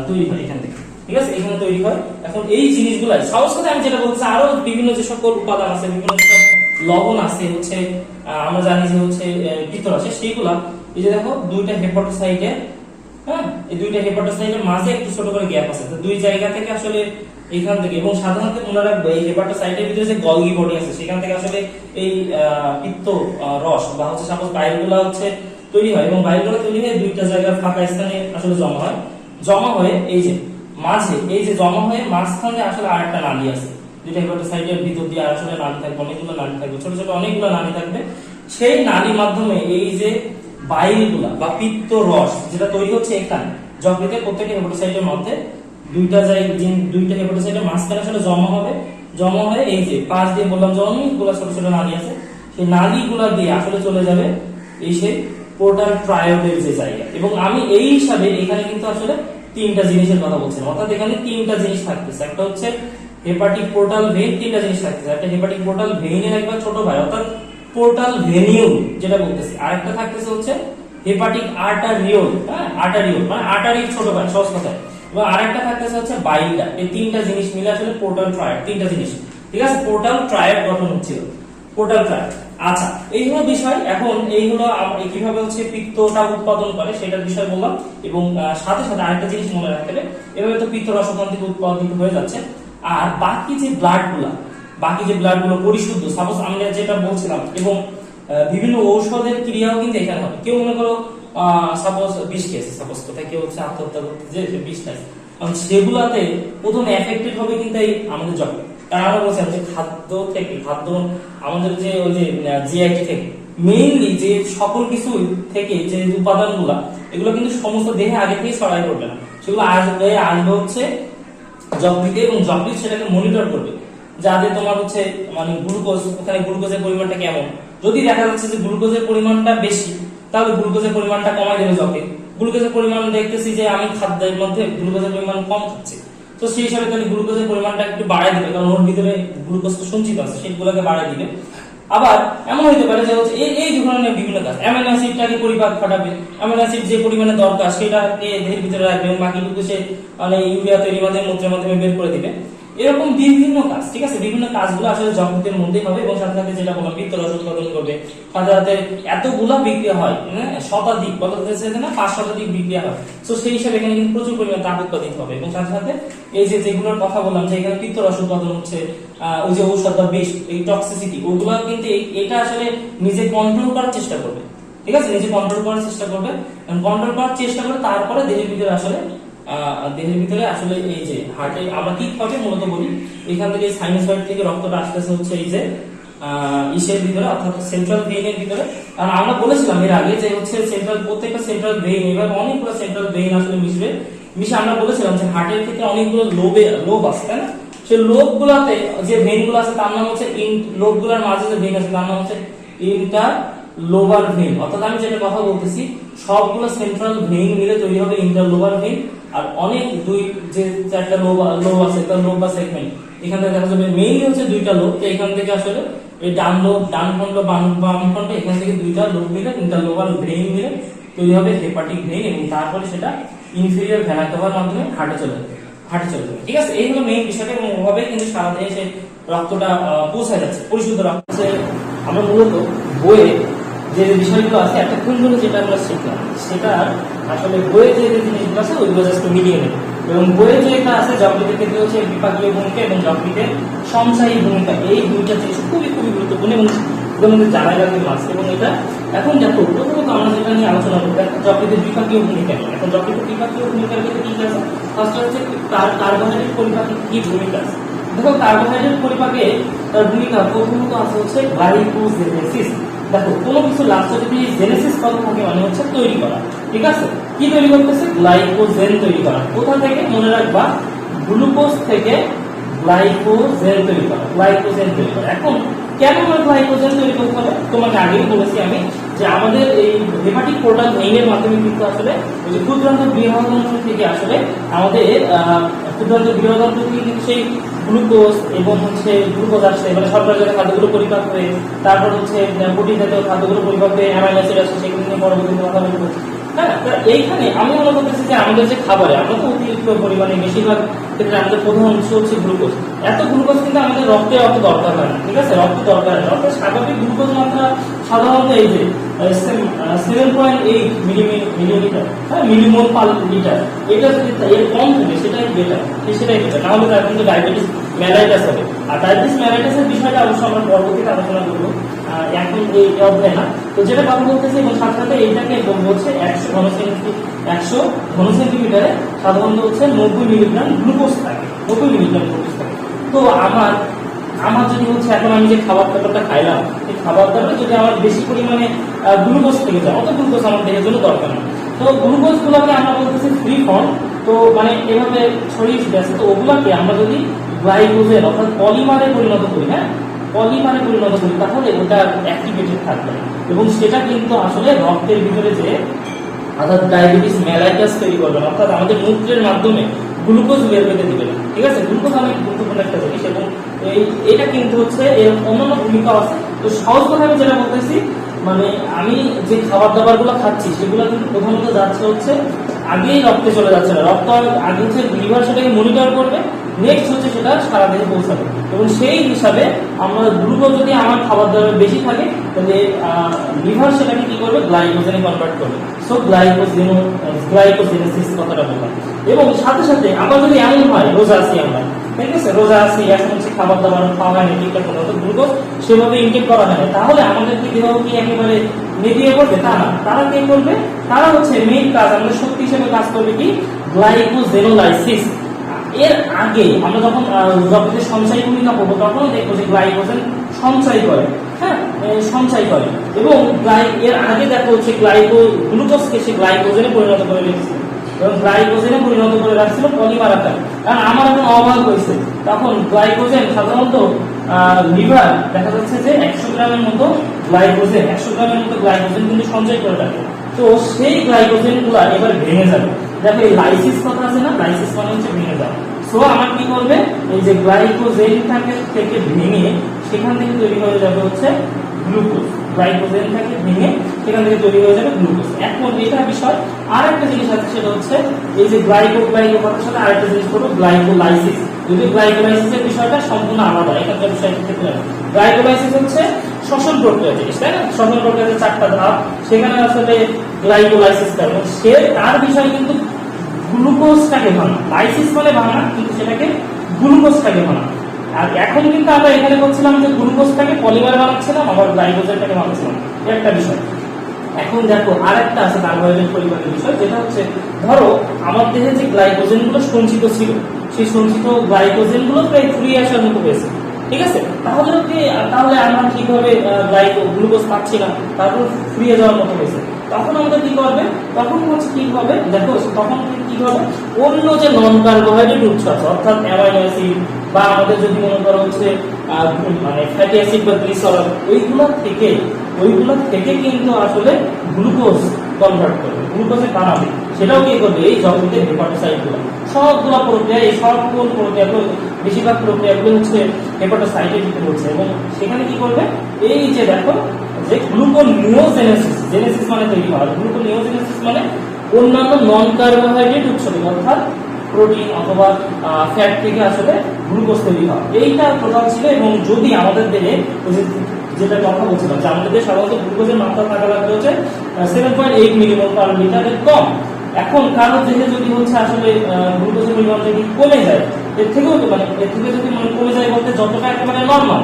তৈরি হয় এখান থেকে। ঠিক আছে, এখানে তৈরি হয়। এখন এই জিনিসগুলো সহজ কথা আমি যেটা বলছি, আরো বিভিন্ন যে সকল উপাদান আছে, বিভিন্ন যে লবণ আছে হচ্ছে আমরা জানি যে হচ্ছে পিত্তরসে, সেইগুলা এই যে দেখো দুইটা হেপাটোসাইটে, হ্যাঁ, এই দুইটা হেপাটোসাইটের মাঝে একটু ছোট করে গ্যাপ আছে, তো দুই জায়গা থেকে আসলে এখান থেকে, এবং সাধারণত মনে রাখবে এই হেপাটোসাইটের ভিতরে যে গলগি বডি আছে সেখান থেকে আসলে এই পিত্ত রস বা হচ্ছে সাপোজ বাইলগুলো হচ্ছে তৈরি হয়, এবং বাইলগুলো তৈরি হয়ে দুইটা জায়গার ফাঁকা স্থানে আসলে জমা হয়, জমা হয়ে এই যে মাঝে, এই যে জমা হয়ে মাঝখানে আসলে আরেকটা নালী আছে, দুইটা হেপাটোসাইটের ভিতর দিয়ে আসলে নালী থাকবে, অনেকগুলো নালী থাকবে, ছোট ছোট অনেকগুলো নালী থাকবে, সেই নালীর মাধ্যমে এই যে বাইলগুলা বা পিত্ত রস যেটা তৈরি হচ্ছে এখানে যকৃতে, প্রত্যেকটা হেপাটোসাইটের মধ্যে দুইটা হেপাটোসাইটের মাঝখানে আসলে জমা হবে, জমা হয়ে এই যে পাশ দিয়ে বললাম যে অনেকগুলো ছোট ছোট নালী আছে, সেই নালীগুলা দিয়ে আসলে চলে যাবে এই সেই পোর্টাল ট্রায়োডের যে জায়গা। এবং আমি এই হিসাবে এখানে কিন্তু আসলে তিনটা জিনিসের কথা বলছিলাম, অর্থাৎ এখানে তিনটা জিনিস থাকতেছে, একটা হচ্ছে হেপাটিক পোর্টাল ভেইন, তিনটা জিনিস থাকতেছে, একটা হেপাটিক পোর্টাল ভেইনের একবার ছোট ভাই অর্থাৎ পোর্টাল ভেনিউল যেটা বলতেছি, আরেকটা থাকতেছে হচ্ছে হেপাটিক আর্টারিওল, হ্যাঁ, আর্টারিওল মানে আর্টারির ছোট ভাই সহজ কথায়, এবং আরেকটা থাকতেছে হচ্ছে বাইলটা। এই তিনটা জিনিস মিলে আসলে পোর্টাল ট্রায়াড, তিনটা জিনিস, ঠিক আছে, পোর্টাল ট্রায়াড গঠন হচ্ছিল, পোর্টাল ট্রায়াড। আচ্ছা, এই হলো বিষয়। এখন এই হলো কিভাবে হচ্ছে পিত্তটা উৎপাদন করে সেটার বিষয় বললাম, এবং সাথে সাথে আরেকটা জিনিস মনে রাখতে হবে, এভাবে তো পিত্ত রস ওখান থেকে উৎপাদিত হয়ে যাচ্ছে, আর বাকি যে ব্লাডগুলো পরিশুদ্ধ, সাপোজ আমরা যেটা বলছিলাম, এবং বিভিন্ন ঔষধের ক্রিয়াও কিন্তু এখানে হবে। কেউ মনে করো সাপোজ বিষ খেয়েছে, সাপোজ কোথায় কেউ হচ্ছে আত্মহত্যা করতে যে বিষ খাইছে, কারণ সেগুলাতে প্রথম এফেক্টেড হবে কিন্তু এই আমাদের যকৃৎ। কারণ আমরা বলছিলাম যে খাদ্য আমাদের যে ওই যে জিআইটি থেকে মেইনলি যে সকল কিছু থেকে যে উপাদানগুলা, এগুলো কিন্তু সমস্ত দেহে আগে থেকে ছড়াই পড়বে না, সেগুলো আসবে হচ্ছে যকৃতে, এবং যকৃৎ সেটাকে মনিটর করবে, যাতে তোমার হচ্ছে মানে গ্লুকোজ, ওখানে গ্লুকোজের পরিমাণটা কেমন, যদি দেখা যাচ্ছে যে গ্লুকোজের পরিমাণটা বেশি তাহলে গ্লুকোজের পরিমাণটা কমাই দেবে যকৃৎ। গ্লুকোজের পরিমাণ দেখতেছি যে আমি খাদ্যের মধ্যে গ্লুকোজের পরিমাণ কম খাচ্ছি, তো সেই হিসাবে তাহলে গ্লুকোজের পরিমাণটা একটু বাড়াই দিবে, কারণ ওর ভিতরে গ্লুকোজ তো সঞ্চিত আছে, সেগুলোকে বাড়াই দিবে। আবার এমন হতে পারে যে হচ্ছে এই ধরনের বিভিন্ন কাজ, অ্যামিনো অ্যাসিডটাকে পরিপাক ঘটাবে, অ্যামিনো অ্যাসিড যে পরিমাণে দরকার সেটাকে দেহের ভিতরে রাখবে, এবং বাকিটুকু সে মানে ইউরিয়া তৈরির মাধ্যমে মূত্রের মাধ্যমে বের করে দিবে। এরকম বিভিন্ন কাজ, ঠিক আছে, বিভিন্ন কাজগুলো আসলে যকৃতের মধ্যেই হবে, এবং সাথে সাথে যেটা বললাম পিত্তরস উৎপাদন করবে, সাথে সাথে এতগুলা বিক্রিয়া হয়, শতাধিক বলা যাচ্ছে না 5 শতাধিক বিক্রিয়া হয়, তো সেই হিসাবে এখানে কিন্তু প্রচুর পরিমাণে তাপ উৎপাদিত হবে, এবং সাথে সাথে এই যে যেগুলোর কথা বললাম যে এখানে পিত্তরস উৎপাদন হচ্ছে, ওই যে ঔষধ বা বিষ, এই টক্সিসিটি ওগুলো কিন্তু এটা আসলে নিজে কন্ট্রোল করার চেষ্টা করবে, ঠিক আছে, নিজে কন্ট্রোল করার চেষ্টা করবে, কন্ট্রোল করার চেষ্টা করে তারপরে দেহের ভিতরে আসলে এই যে হার্টে আমরা কি হবে মূলত বলি, এখান থেকে সাইনোসয়েড থেকে রক্তটা আসতেছে হচ্ছে এই যে ইসের ভিতরে, অর্থাৎ সেন্ট্রাল ভেইনের ভিতরে। কারণ আমরা বলেছিলাম এর আগে যে হচ্ছে প্রত্যেকটা সেন্ট্রাল ভেইন, এবার অনেকগুলো সেন্ট্রাল ভেইন আসলে মিশে আমরা বলেছিলাম যে হার্টের ক্ষেত্রে অনেকগুলো লোব আছে, তাই না, সেই লোবগুলোতে যে ভেইনগুলো আছে তার নাম হচ্ছে লোবগুলোর মাঝে যে ভেইন আছে তার নাম হচ্ছে ইন্টার লোবার ভেইন। অর্থাৎ আমি যেটা কথা বলতেছি সবগুলো সেন্ট্রাল ভেইন মিলে তৈরি হবে ইন্টার লোবার ভেইন, আর অনেক যে চারটা লোব আছে তার লোব বা সেগমেন্ট, এখান থেকে দেখা যাবে মেইনলি হচ্ছে দুইটা লোব, তো এখান থেকে আসলে এই ডান খন্ড বাম খন্ড, এখান থেকে দুইটা লোব মিলে ইন্টার লোবার ভেইন মিলে তৈরি হবে হেপাটিক ভেইন, এবং তারপরে সেটা ইনফেরিয়র ভেনা কাভার মাধ্যমে হার্টে চলে যাবে, ঠিক আছে। এই হলো মেইন বিষয়টা, এবং ওভাবে কিন্তু সারা দেহে সেই রক্তটা পৌঁছায় যাচ্ছে, পরিশুদ্ধ রক্ত। আমরা মূলত বইয়ে যে বিষয়গুলো আছে এতক্ষণ ধরে যেটা আমরা শিখলাম, সেটা আসলে বইয়ে যে জিনিসগুলো আছে ওইগুলো জাস্ট মিলিয়ে নেব, এবং বইয়ে যেটা আছে যকৃতের ক্ষেত্রে হচ্ছে বিপাকীয় ভূমিকা এবং যকৃতের সঞ্চায়ী ভূমিকা, এই দুইটা জিনিস খুবই গুরুত্বপূর্ণ, এবং জানাই রাখতে মাস। এবং এটা এখন দেখো প্রথমত আমরা যেটা নিয়ে আলোচনা করবো যকৃতের বিপাকীয় ভূমিকা নিয়ে। এখন যকৃতের বিপাকীয় ভূমিকার ক্ষেত্রে কি আছে, ফার্স্ট হচ্ছে কার্বোহাইড্রেট পরিপাকে কি ভূমিকা আছে। দেখো কার্বোহাইড্রেট পরিপাকে তার ভূমিকা প্রথমত আছে হচ্ছে গ্লাইকোজেনেসিস। দেখো কোনো কিছু লাস্টে যদি জেনেসিস পদ থাকে মানে হচ্ছে তৈরি করা, ঠিক আছে? কি তৈরি করতেছে? গ্লাইকোজেন তৈরি করা। কোথা থেকে? মনে রাখবা, গ্লুকোজ থেকে গ্লাইকোজেন তৈরি করা, গ্লাইকোজেন তৈরি করা। এখন কেন আমরা গ্লাইকোজেন তৈরি করতে হবে? তোমাকে আগেই বলেছি আমি যে আমাদের এই হেপাটিক পোর্টাল ভেইনের মাধ্যমে কিন্তু আসলে ওই যে ক্ষুদ্রান্ত বৃহদান্ত্র থেকে আসলে আমাদের ক্ষুদ্রান্ত বৃহদান্ত্র থেকে কিন্তু সেই গ্লুকোজ এবং হচ্ছে গ্লুকোজ আসছে, মানে শর্করা জাতীয় খাদ্যগুলো পরিপাক হয়ে, তারপর হচ্ছে প্রোটিন জাতীয় খাদ্যগুলো পরিপাক হয়ে অ্যামাইনো অ্যাসিড আসছে, সেগুলো নিয়ে পরবর্তীতে কথা বলবো। হ্যাঁ, এইখানে আমি মনে করতেছি যে আমাদের যে খাবারে আমরা তো অতিরিক্ত পরিমাণে বেশিরভাগ ক্ষেত্রে আমাদের প্রধান উৎস হচ্ছে গ্লুকোজ। এত গ্লুকোজ কিন্তু আমাদের রক্তে অত দরকার হয় না, ঠিক আছে? রক্ত দরকার হয়, রক্তের স্বাভাবিক গ্লুকোজ মাত্রা সাধারণত এই যে 7.8 মিলিলিটার, হ্যাঁ, মিলিমোল পার লিটার। এটা যদি এর কম থাকে সেটাই বেটার, না হলে তার কিন্তু ডায়াবেটিস মেলাইটাস হবে। আর ডায়াবেটিস মেলাইটাসের বিষয়টা অবশ্য আমরা পরবর্তীতে আলোচনা করবো, এখন এই অধ্যায় না। তো যেটা কথা বলতেছে এবং সাথে সাথে এইটাকে বলছে 100 ঘন সেন্টিমিটারে সাধারণত হচ্ছে 90 মিলিগ্রাম গ্লুকোজ থাকে, 90 মিলিগ্রাম গ্লুকোজ থাকে। তো আমার যদি হচ্ছে এখন আমি যে খাবার দাবারটা খাইলাম, এই খাবার দাবারে যদি আমার বেশি পরিমাণে গ্লুকোজ থেকে যায়, অত গ্লুকোজ আমার দেহের জন্য দরকার না। তো গ্লুকোজ গুলোকে আমরা বলতেছি ফ্রি ফর্ম, তো মানে এভাবে ছড়িয়ে ছিটে আছে। তো ওগুলাকে আমরা যদি গ্লাইকোজেন অর্থাৎ পলিমারে পরিণত করি, হ্যাঁ, পলিমারে পরিণত করি, তাহলে ওটা অ্যাক্টিভেটেড থাকবে এবং সেটা কিন্তু আসলে রক্তের ভিতরে যে অর্থাৎ ডায়াবেটিস মেলাইটাস তৈরি করবে, অর্থাৎ আমাদের মূত্রের মাধ্যমে গ্লুকোজ বের করতে দিবে না, ঠিক আছে? গ্লুকোজ অনেক গুরুত্বপূর্ণ একটা জিনিস এবং এটা কিন্তু হচ্ছে এর অন্যান্য ভূমিকা আছে। তো সহজ কথা আমি যেটা বলতেছি, মানে আমি যে খাবার দাবার গুলো খাচ্ছি সেগুলো কিন্তু প্রথমত যাচ্ছে হচ্ছে আগেই রক্তে চলে যাচ্ছে না, রক্ত আগে হচ্ছে লিভার সেটাকে মনিটর করবে, নেক্সট হচ্ছে সেটা সারা দেহে পৌঁছাবে। এবং সেই হিসাবে আমরা গ্লুকোজ যদি আমার খাবার দাবার বেশি থাকে তাহলে লিভার সেটাকে কি করবে? গ্লাইকোজেনে কনভার্ট করবে। সো গ্লাইকোজেনেসিস কথাটা বললাম। এবং সাথে সাথে আবার যদি এমন হয় রোজা আছি আমরা, ঠিক আছে, রোজা আছি, এখন হচ্ছে খাবার দাবার খাওয়া হয়নি ঠিকঠাক মতো, গ্লুকোজ সেভাবে ইনটেক করা হয় না, তাহলে আমাদের কি দেহ কি একেবারে নেতিয়ে পড়বে? তা না, তারা কি করবে? তারা হচ্ছে মেইন কাজ, আমাদের শক্তি হিসেবে কাজ করবে কি? গ্লাইকোজেনোলাইসিস। এর আগে আমরা যখন রক্তের সঞ্চয় ভূমিকা পড়বো তখন দেখবো যে গ্লাইকোজেন সঞ্চয় করে, হ্যাঁ, সঞ্চয় করে। এবং এর আগে দেখো হচ্ছে গ্লুকোজকে সে গ্লাইকোজেনে পরিণত করে রেখেছিল এবং গ্লাইকোজেনে পরিণত করে রাখছিল পলিমার আকারে। কারণ আমার এখন অভাব হয়েছে, তখন গ্লাইকোজেন সাধারণত লিভার দেখা যাচ্ছে যে 100 গ্রামের মতো গ্লাইকোজেন কিন্তু সঞ্চয় করে রাখে। তো সেই গ্লাইকোজেন গুলা এবার ভেঙে যাবে। দেখো এই লাইসিস কথা আছে না, লাইসিস মানে হচ্ছে ভেঙে যাওয়া। সো আমার কি করবে? এই যে গ্লাইকোজেনটাকে থেকে ভেঙে সেখান থেকে তৈরি হয়ে যাবে হচ্ছে গ্লুকোজ। গ্লাইকোজেনটাকে ভেঙে সেখান থেকে তৈরি হয়ে যাবে গ্লুকোজ। এখন এটা বিষয় আর একটা জিনিস আছে, সেটা হচ্ছে এই যে গ্লাইকোজেনের সাথে আরেকটা জিনিস করবো, গ্লাইকোলাইসিস। যদি গ্লাইকোলাইসিসের বিষয়টা সম্পূর্ণ আলাদা, এখানকার বিষয়টা ক্ষেত্রে গ্লাইকোলাইসিস হচ্ছে শ্বসন প্রক্রিয়া জিনিস, তাই না? শ্বসন প্রক্রিয়াতে 4টা ধাপ, সেখানে আসলে গ্লাইকোলাইসিস করে এবং সে তার বিষয় কিন্তু গ্লুকোজটাকে ভাঙা। লাইসিস মানে ভাঙা, কিন্তু সেটাকে গ্লুকোজটাকে ভাঙা। আর এখন কিন্তু আমরা এখানে বলছিলাম যে গ্লুকোজটাকে পলিমার বানাচ্ছিলাম, আবার গ্লাইকোজেনটাকে বানাচ্ছিলাম, একটা বিষয়। এখন দেখো আরেকটা আছে কার্বোহাইড্রেট পরিমাণের বিষয়, যেটা হচ্ছে ধরো আমার দেহে যে গ্লাইকোজেন গুলো সঞ্চিত ছিল, সেই সঞ্চিত গ্লাইকোজেন গুলো প্রায় ফুরিয়ে আসার মতো হয়েছে, ঠিক আছে? তাহলে আমরা ঠিকভাবে গ্লুকোজ পাচ্ছি না, তারপর ফুরিয়ে যাওয়ার মতো হয়েছে। তখন আমাদের কি করবে? তখন হচ্ছে কি হবে? দেখো তখন কি হবে? অন্য যে নন কার্বোহাইড্রেট উৎস আছে, অর্থাৎ অ্যামাইনো অ্যাসিড বা আমাদের যদি মনে করো হচ্ছে মানে ফ্যাটি অ্যাসিড বা গ্লিসারল, ওইগুলো থেকে কিন্তু আসলে গ্লুকোজ কনভার্ট করবে, গ্লুকোজে বানাবে। সেটাও কি করবে? এই যকৃতের হেপাটোসাইটগুলো, সবগুলো প্রক্রিয়া, এই সকল প্রক্রিয়াগুলো, বেশিরভাগ প্রক্রিয়াগুলো হচ্ছে হেপাটোসাইটের ভিতরে হচ্ছে। এবং সেখানে কি করবে? এই যে দেখো যে গ্লুকোনিওজেনেসিস মানে তৈরি হওয়া, গ্লুকোনিওজেনেসিস মানে অন্যান্য নন কার্বোহাইড্রেট উৎস থেকে, অর্থাৎ প্রোটিন অথবা ফ্যাট থেকে আসলে গ্লুকোজ তৈরি হয়, এইটা প্রধান ছিল। এবং যদি আমাদের দেহে যেটা কথা বলছিলাম যে আমাদের দেহে সাধারণত গ্লুকোজের মাত্রা থাকা লাগবে হচ্ছে 7.8 মিলিমোল পার লিটারের কম। এখন কারো দেহে যদি হচ্ছে আসলে গ্লুকোজের পরিমাণ যদি কমে যায়, এর থেকে যদি কমে যায় বলতে যতটা একেবারে নর্মাল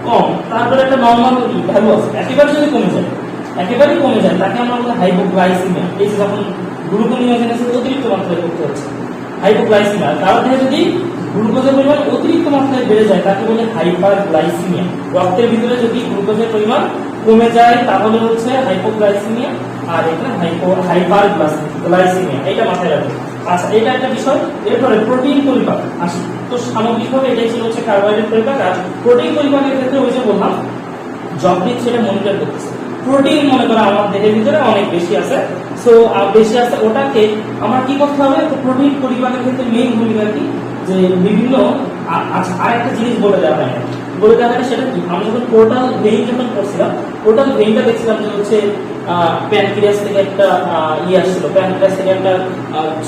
কম, তারপরে একটা নর্মাল ভ্যালু আছে, একেবারেই কমে যায় তাকে আমরা বলি হাইপোগ্লাইসিমিয়া। এই যে যখন গ্লুকোনিওজেনেসিস অতিরিক্ত মাত্রায় করতে হচ্ছে, হাইপোগ্লাইসিমিয়া। কারো দেহে যদি গ্লুকোজের পরিমাণ অতিরিক্ত মাত্রায় বেড়ে যায় তাকে বলে হাইপারগ্লাইসিমিয়া। রক্তের ভিতরে যদি গ্লুকোজের পরিমাণ কমে যায় তাহলে হচ্ছে হাইপোগ্লাইসেমিয়া, আর এখানে হাইপারগ্লাইসেমিয়া, এটা মাথায় রাখবেন। আচ্ছা, এটা একটা বিষয়। এরপরে প্রোটিন পরিপাক আসি। তো সামগ্রিকভাবে এটাই ছিল হচ্ছে কার্বোহাইড্রেট পরিপাক। আর প্রোটিন পরিপাকের ক্ষেত্রে ওই যে বললাম যকৃৎ সেটা মনিটর করতেছে। প্রোটিন মনে করো আমার দেহের ভিতরে অনেক বেশি আছে, সো বেশি আছে, ওটাকে আমার কি করতে হবে? তো প্রোটিন পরিপাকের ক্ষেত্রে মেইন ভূমিকা কি, যে বিভিন্ন আচ্ছা আরেকটা জিনিস বলে দেওয়া হয় না, বলে দেওয়া হয় সেটা কি, আমরা যখন পোর্টাল ভেইন যখন করছিলাম, পোর্টাল ভেইনটা দেখছিলাম যে হচ্ছে প্যানক্রিয়াস থেকে একটা আসছিল, প্যানক্রিয়াস থেকে একটা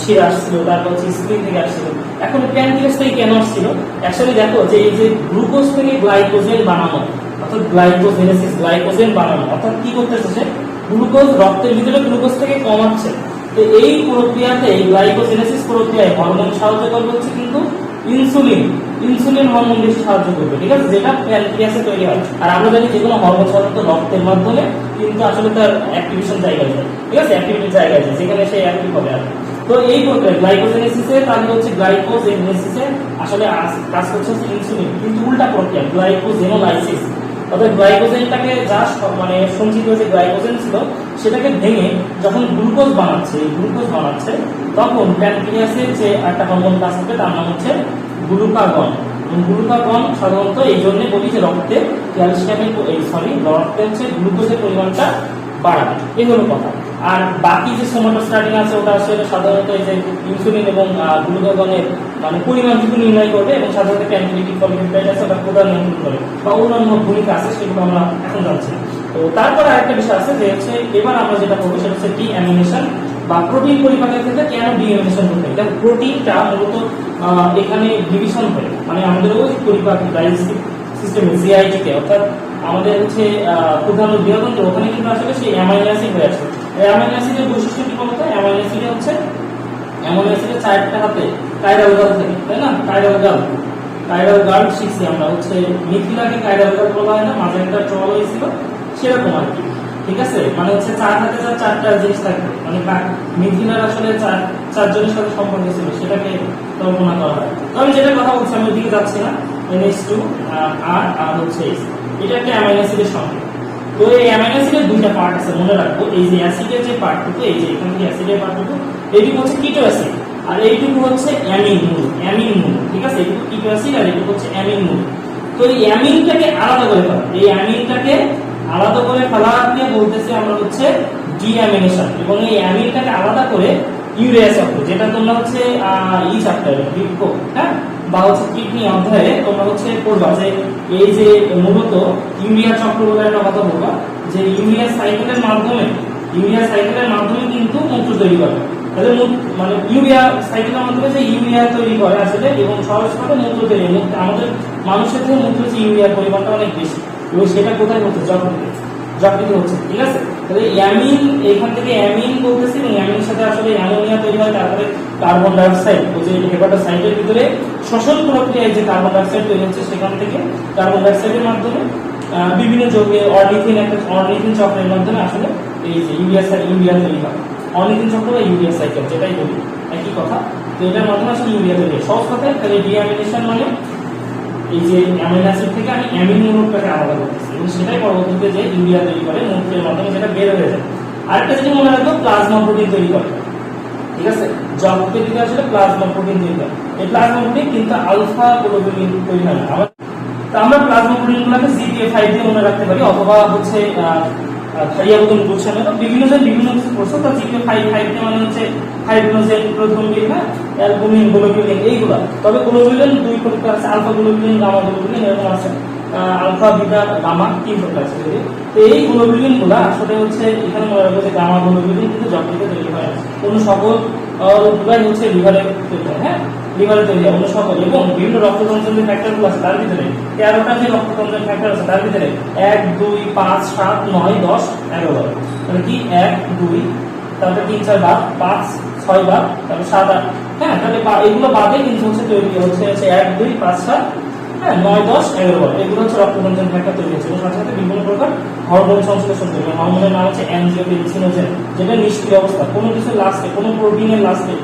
শিরা আসছিল, তারপর হচ্ছে স্প্লিন থেকে আসছিল। এখন প্যানক্রিয়াস থেকে কেন আসছিল? অ্যাকচুয়ালি দেখো যে এই যে গ্লুকোজ থেকে গ্লাইকোজেন বানানো, অর্থাৎ গ্লাইকোজেনেসিস, গ্লাইকোজেন বানানো, অর্থাৎ কি করতেছে সে গ্লুকোজ রক্তের ভিতরে গ্লুকোজ থেকে কমাচ্ছে। তো এই প্রক্রিয়াতে, এই গ্লাইকোজেনেসিস প্রক্রিয়ায় হরমোন সাহায্য করবে হচ্ছে কিন্তু ইনসুলিন, ইনসুলিন হরমোন বেশি সাহায্য করবে, ঠিক আছে, যেটা প্যানক্রিয়াসে তৈরি হয়। আর আমরা জানি যে কোনো হরমোন সাধারণত রক্তের মাধ্যমে কিন্তু আসলে তার অ্যাক্টিভেশন জায়গায় যায়, ঠিক আছে, অ্যাক্টিভিটির জায়গায় যায়, যেখানে সে অ্যাক্টিভ হবে। আর তো এই প্রক্রিয়া গ্লাইকোজেনেসিসে তাহলে হচ্ছে গ্লাইকোজেনেসিসে আসলে কাজ করছে হচ্ছে ইনসুলিন, কিন্তু উল্টা প্রক্রিয়া গ্লাইকোজেনোলাইসিস, অর্থাৎ গ্লাইকোজেনটাকে যা মানে সঞ্চিত যে গ্লাইকোজেন ছিল সেটাকে ভেঙে যখন গ্লুকোজ বানাচ্ছে তখন প্যানক্রিয়াসে যে একটা হরমোন কাজ করবে তার নাম হচ্ছে গ্লুকাগন। গ্লুকাগন সাধারণত এই জন্য বলি যে রক্তে ক্যালসিয়ামের রক্তে হচ্ছে গ্লুকোজের পরিমাণটা বাড়াবে, এই হলো কথা। আর বাকি যে সোমাটোস্ট্যাটিন আছে ওটা আসলে সাধারণত এই যে ইনসুলিন এবং গ্লুকাগনের মানে পরিমাণটুকু নির্ণয় করবে, এবং সাধারণত প্যানক্রিয়াটিক পলিপেপটাইড আছে ওটা প্রধান নিয়ন্ত্রণ করে, বা অন্যান্য ভূমিকা আছে সেগুলো আমরা এখন জানছি। তো তারপরে আরেকটা বিষয় আছে যে হচ্ছে এবার আমরা যেটা করবো সেটা হচ্ছে ডিঅ্যামিনেশন বা প্রোটিন পরিপাকের ক্ষেত্রে কেন ডিঅ্যামিনেশন করতে হবে। কারণ প্রোটিনটা মূলত এখানে ডিভিশন হয়, মানে আমাদের ওই পরিপাক ডাইজেস্টিভ সিস্টেমে জিআইটিতে, অর্থাৎ আমাদের হচ্ছে প্রধান বৃহদন্ত্র, ওখানে কিন্তু আসলে সেই অ্যামাইনো অ্যাসিড হয়ে আছে। অ্যামাইনো অ্যাসিডের বৈশিষ্ট্য কি বলতো? অ্যামাইনো অ্যাসিডে হচ্ছে অ্যামাইনো অ্যাসিডের চারটা হাতে কাইরাল গাল থাকে, তাই না? কাইরাল গাল শিখছি আমরা, হচ্ছে মিথিলাকে কাইরাল গাল বলা হয় না, মাঝে একটা ট্রল হয়েছিল সেরকম আর কি, ঠিক আছে, মানে হচ্ছে চার হাতে যার চারটা জিনিস থাকবে, মানে মিথিলার আসলে চারজনের সাথে সম্পর্ক ছিল সেটাকে কল্পনা করা হয়। তো আমি যেটা কথা বলছি আমি ওদিকে যাচ্ছি না, NH2 আর হচ্ছে এটা একটা অ্যামাইনো অ্যাসিডের সংকেত। তো এই অ্যামাইনো অ্যাসিডের দুইটা পার্ট আছে, মনে রাখবো। এই যে অ্যাসিডের যে পার্টটুকু, এই যে এখানে যে অ্যাসিডের পার্টটুকু, এইটুকু হচ্ছে কিটো অ্যাসিড, আর এইটুকু হচ্ছে অ্যামিন মূল, ঠিক আছে, এইটুকু কিটো অ্যাসিড আর এইটুকু হচ্ছে অ্যামিন মূল। তো এই অ্যামিনটাকে আলাদা করে ফেলা, এই অ্যামিনটাকে আলাদা করে ফেলাকে বলতেছি আমরা হচ্ছে ডিঅ্যামিনেশন। এবং এই অ্যামিনটাকে আলাদা করে ইউরিয়া চক্র, যেটা তোমরা হচ্ছে চ্যাপ্টার বৃক্ষ, হ্যাঁ, বা হচ্ছে কিডনি অধ্যায়ে তোমরা হচ্ছে পড়বা যে এই যে মূলত ইউরিয়া চক্র বলে একটা কথা বলবা, যে ইউরিয়া সাইকেলের মাধ্যমে কিন্তু মূত্র তৈরি করে। তাহলে মানে ইউরিয়া সাইকেলের মাধ্যমে যে ইউরিয়া তৈরি করে আসলে, এবং সহজভাবে মূত্র তৈরি, আমাদের মানুষের থেকে মূত্র হচ্ছে ইউরিয়ার পরিমাণটা অনেক বেশি, এবং সেটা কোথায় হচ্ছে? যকৃতে হচ্ছে, ঠিক আছে। তাহলে অ্যামিন, এখান থেকে অ্যামিন বলতেছি, এবং অ্যামিনের সাথে আসলে অ্যামোনিয়া তৈরি হয়, তারপরে কার্বন ডাইঅক্সাইড, ওই যে হেপাটোসাইটের ভিতরে শ্বসন প্রক্রিয়ায় যে কার্বন ডাইঅক্সাইড তৈরি হচ্ছে, সেখান থেকে কার্বন ডাইঅক্সাইডের মাধ্যমে বিভিন্ন যৌগে অর্নিথিন চক্রের মাধ্যমে আসলে এই যে ইউরিয়া তৈরি হয়। অর্নিথিন চক্র বা ইউরিয়া সাইকেল যেটাই বলি একই কথা। তো এটার মাধ্যমে আসলে ইউরিয়া তৈরি হয়। সহজ কথায় তাহলে ডিঅ্যামিনেশন মানে এই যে অ্যামিনো অ্যাসিড থেকে আমি অ্যামিন মূলকটাকে আলাদা করতেছি, এবং সেটাই পরবর্তীতে যে ইউরিয়া তৈরি করে মূত্রের মাধ্যমে যেটা বের হয়ে যায়। আরেকটা যেটা মনে রাখবো, প্লাজমা প্রোটিন তৈরি করে, ঠিক আছে, যকৃতের দিকে আসলে প্লাজমা প্রোটিন তৈরি করে। এই প্লাজমা প্রোটিন কিন্তু আলফা গ্লোবুলিন তৈরি হয় না। আমরা প্লাজমা প্রোটিনগুলোকে GPA5 দিয়ে মনে রাখতে পারি, অথবা হচ্ছে থাইয়াবোন বলছেন, বিভিন্ন কিছু করছো, তো GPA5 মানে হচ্ছে হাইড্রোজেন, প্রোটন, অ্যালবুমিন, গ্লোবুলিন, এইগুলা। তবে গ্লোবুলিন দুই প্রকার আছে, আলফা গ্লোবুলিন, গামা গ্লোবুলিন, এরকম আছে, আলফা, বিটা, গামা তিন প্রকার আছে। তো এই গ্লোবুলিন গুলা আসলে হচ্ছে এখানে মনে রাখবো যে গামা গ্লোবুলিন কিন্তু যকৃতে তৈরি হয়, কোন সকল উপায় হচ্ছে লিভারে তৈরি হয়, হ্যাঁ, লিভারে তৈরি হয় অন্য সকল, এবং বিভিন্ন রক্ততন্ত্রের যে ফ্যাক্টরগুলো আছে তার ভিতরে 13টা যে রক্ততন্ত্রের ফ্যাক্টর আছে তার ভিতরে 1, 2, 5, 7, 9, 10, 11, মানে কি 1, 2, তারপরে 3, 4 বার, 5, 6 বার, তারপরে 7, 8, হ্যাঁ, তাহলে এগুলো বাদে কিন্তু হচ্ছে তৈরি হচ্ছে 1, 2, 5, 7, হ্যাঁ, 9, 10, 11 বার, এগুলো হচ্ছে রক্ততন্ত্রের ফ্যাক্টর তৈরি হচ্ছে। এবং সাথে সাথে বিভিন্ন প্রকার হরমোন সংশ্লেষণ তৈরি হয়। হরমোনের নাম হচ্ছে অ্যানজিওটেনসিনোজেন, যেটা নিষ্ক্রিয় অবস্থা, কোনো কিছু লাস্টে, কোনো প্রোটিনের লাস্টে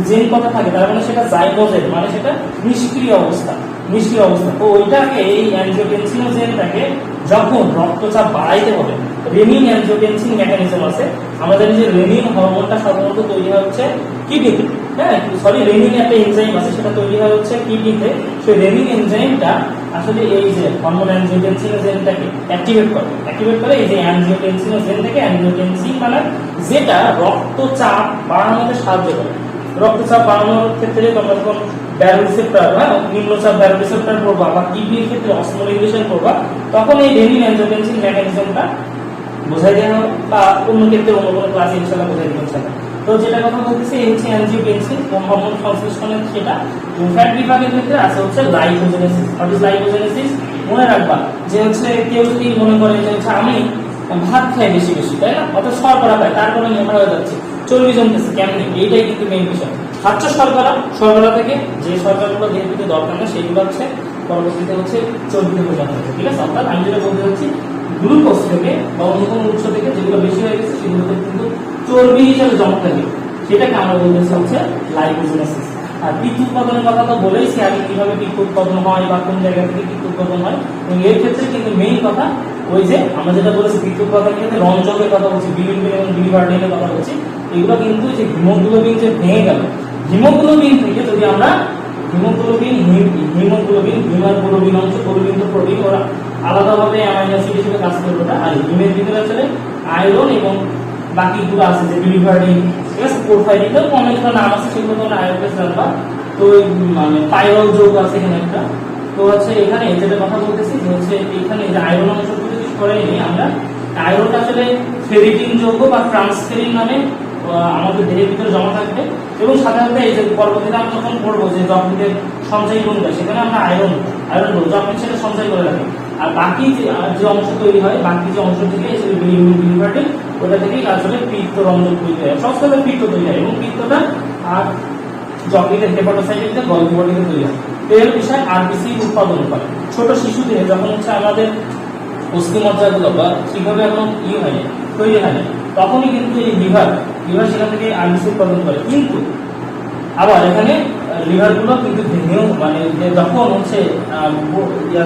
জেন কথা থাকে, তার মানে সেটা জাইগোজেন, মানে সেটা নিষ্ক্রিয় অবস্থা। তো ওইটাকে, এই অ্যানজিওটেনসিনোজেনটাকে যখন রক্তচাপ বাড়াইতে হবে রেনিন অ্যানজিওটেনসিন মেকানিজম আছে। আমরা জানি যে রেনিন হরমোনটা সাধারণত তৈরি হয় হচ্ছে কিডনিতে, হ্যাঁ সরি রেনিন একটা এনজাইম আছে সেটা তৈরি হয় হচ্ছে কিডনিতে। সেই রেনিন এনজাইমটা আসলে এই যে হরমোন অ্যানজিওটেনসিনোজেনটাকে অ্যাক্টিভেট করে এই যে অ্যানজিওটেনসিনোজেনটাকে অ্যানজিওটেনসিন বানায়, যেটা রক্তচাপ বাড়ানোতে সাহায্য করে। রক্তচাপ বাড়ানোর ক্ষেত্রে তোমরা যখন ব্যারোরিসেপ্টর, হ্যাঁ নিম্নচাপ ব্যারোরিসেপ্টর পড়বা বা কিডনির ক্ষেত্রে অসমোরেগুলেশন করবা, তখন এই রেনিন অ্যানজিওটেনসিন মেকানিজমটা বোঝাই দেওয়া হবে, বা অন্য ক্ষেত্রে অন্য কোনো ক্লাসে ইনশাআল্লাহ বোঝাই দেবো ইনশাআল্লাহ। তো যেটা কথা বলতেছি এই হচ্ছে অ্যানজিওটেনসিন হরমোন সংশ্লেষণের, সেটা ফ্যাট বিভাগের ক্ষেত্রে আছে হচ্ছে লাইপোজেনেসিস। What is lipogenesis? মনে রাখবা যে হচ্ছে কেউ যদি মনে করে যে হচ্ছে আমি ভাত খাই বেশি বেশি, তাই না, অত শর্করা খাই, তারপরে মোটা হয়ে যাচ্ছে, চর্বি জমতেছে কেমনি, এইটাই কিন্তু মেইন বিষয়। খাচ্ছ শর্করা থেকে যে শর্করাগুলো দেহের দরকার না সেগুলো হচ্ছে পরবর্তীতে হচ্ছে চর্বিতে পরিণত হচ্ছে, ঠিক আছে। অর্থাৎ আমি যেটা বলতে চাচ্ছি গ্লুকোজ থেকে বা অন্য কোনো উৎস থেকে যেগুলো বেশি হয়ে গেছে সেগুলোতে কিন্তু চর্বি হিসেবে জমা থাকে, সেটাকে আমরা বলতেছি হচ্ছে লাইপোজেনেসিস। আর পিত্ত উৎপাদনের কথা তো বলেইছি আগে, কিভাবে পিত্ত উৎপাদন হয় বা কোন জায়গা থেকে পিত্ত উৎপাদন হয়, এবং এর ক্ষেত্রে কিন্তু মেইন কথা ওই যে আমরা যেটা বলেছি পিত্ত উৎপাদনের ক্ষেত্রে রঞ্জকের কথা বলছি, বিলিরুবিন এবং বিলিভার্ডিনের কথা বলছি, এগুলো কিন্তু যে হিমোগ্লোবিন যে ভেঙে গেল, হিমোগ্লোবিন থেকে যদি আমরা হিমোগ্লোবিন অংশ, গ্লোবিন তো প্রোটিন, ওরা আলাদাভাবে অ্যামাইনো অ্যাসিড হিসেবে কাজ করবে না। আর হিমের ভিতরে আসলে আয়রন এবং বাকিগুলো আছে যে বিলিভার্ডিন, ঠিক আছে, পোরফাইরিন, তো অনেকগুলো নাম আছে, সেগুলো তোমরা আয়োডাইজ জানবা। তো মানে পাইরল যৌগ আছে এখানে একটা। তো হচ্ছে এখানে যেটা কথা বলতেছি যে হচ্ছে এখানে যে আয়রন অংশগুলো যদি করে নিই আমরা, আয়রনটা আসলে ফেরিটিন যৌগ বা ট্রান্সফেরিন নামে আমাদের দেহের ভিতরে জমা থাকবে, এবং সাধারণত এই যে পরবর্তীতে আমরা যখন পড়বো যে যকৃতের সঞ্চয় কোনটা, সেখানে আমরা আয়রন বলবো, যকৃৎ সেটা সঞ্চয় করে রাখি। আর বাকি যে অংশ তৈরি হয়, বাকি যে অংশ থেকে এসে বিলিভার্ডিন, ওটা থেকেই আসলে পিত্ত রঞ্জক তৈরি হয়, সবসময় পিত্ত তৈরি হয়, এবং পিত্তটা আর যকৃতের হেপাটোসাইটে গলগি বডিতে তৈরি হয়। এর বিষয় আরবিসি উৎপাদন করে ছোট শিশুদের যখন হচ্ছে আমাদের অস্থিমজ্জাগুলো বা ঠিকভাবে এখন হয়নি, তৈরি হয়নি, তখনই কিন্তু এই লিভার সেখান থেকে আরবিসি উৎপাদন করে। কিন্তু আবার এখানে লিভারগুলো কিন্তু ভেঙেও মানে যখন হচ্ছে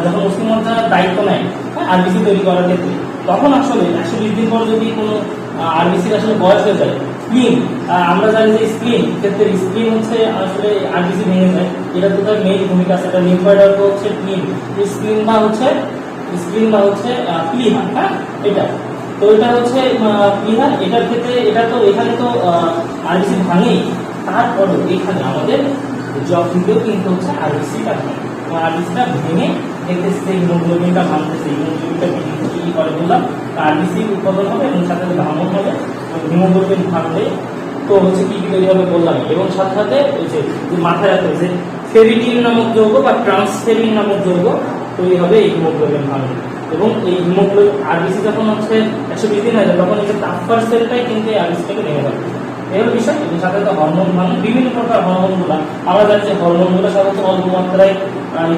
যখন অস্থিমজ্জা দায়িত্ব নেয় আরবিসি তৈরি করার ক্ষেত্রে, তখন আসলে 120 দিন পর যদি কোনো আরবিসির আসলে বয়স হয়ে যায়, স্প্লিন, আমরা জানি যে স্প্লিন ক্ষেত্রে স্প্লিন হচ্ছে আসলে আরবিসি ভেঙে যায়, এটা তো তার মেইন ভূমিকা আছে। এটা লিম্ফয়েড হচ্ছে স্প্লিন বা হচ্ছে প্লিহা, হ্যাঁ এটা তো এটা হচ্ছে প্লিহা, এটার ক্ষেত্রে এটা তো এখানে তো আরবিসি ভাঙেই, তারপরে এখানে আমাদের যকৃতেও কিন্তু হচ্ছে আরবিসিটা ভেঙে দেখতেছে হিমোগ্লোবিনটা ভাঙতেছে, হিমোগ্লোবিনটা কি করে বললাম, আরবিসি উৎপাদন হবে এবং সাথে সাথে ভাঙন হবে, হিমোগ্লোবিন ভাঙলে তো হচ্ছে কি তৈরি হবে বললাম, এবং সাথে সাথে ওই যে মাথায় রাখতে যে ফেরিটিন নামক যৌগ বা ট্রান্সফেরিন নামক যৌগ তৈরি হবে এই হিমোগ্লোবিন ভাঙলে। এবং এই হিমোগ্লোবিন আরবিসি যখন হচ্ছে 120 দিন হয়ে যায়, তখন এই যে তাফার সেলটাই কিন্তু এই আরবিসিটাকে ভেঙে যাবে, এর বিষয়। এবং সাথে সাথে হরমোন ভাঙন, বিভিন্ন প্রকার হরমোনগুলো আমরা জানি যে হরমোনগুলো সাধারণত অল্প মাত্রায়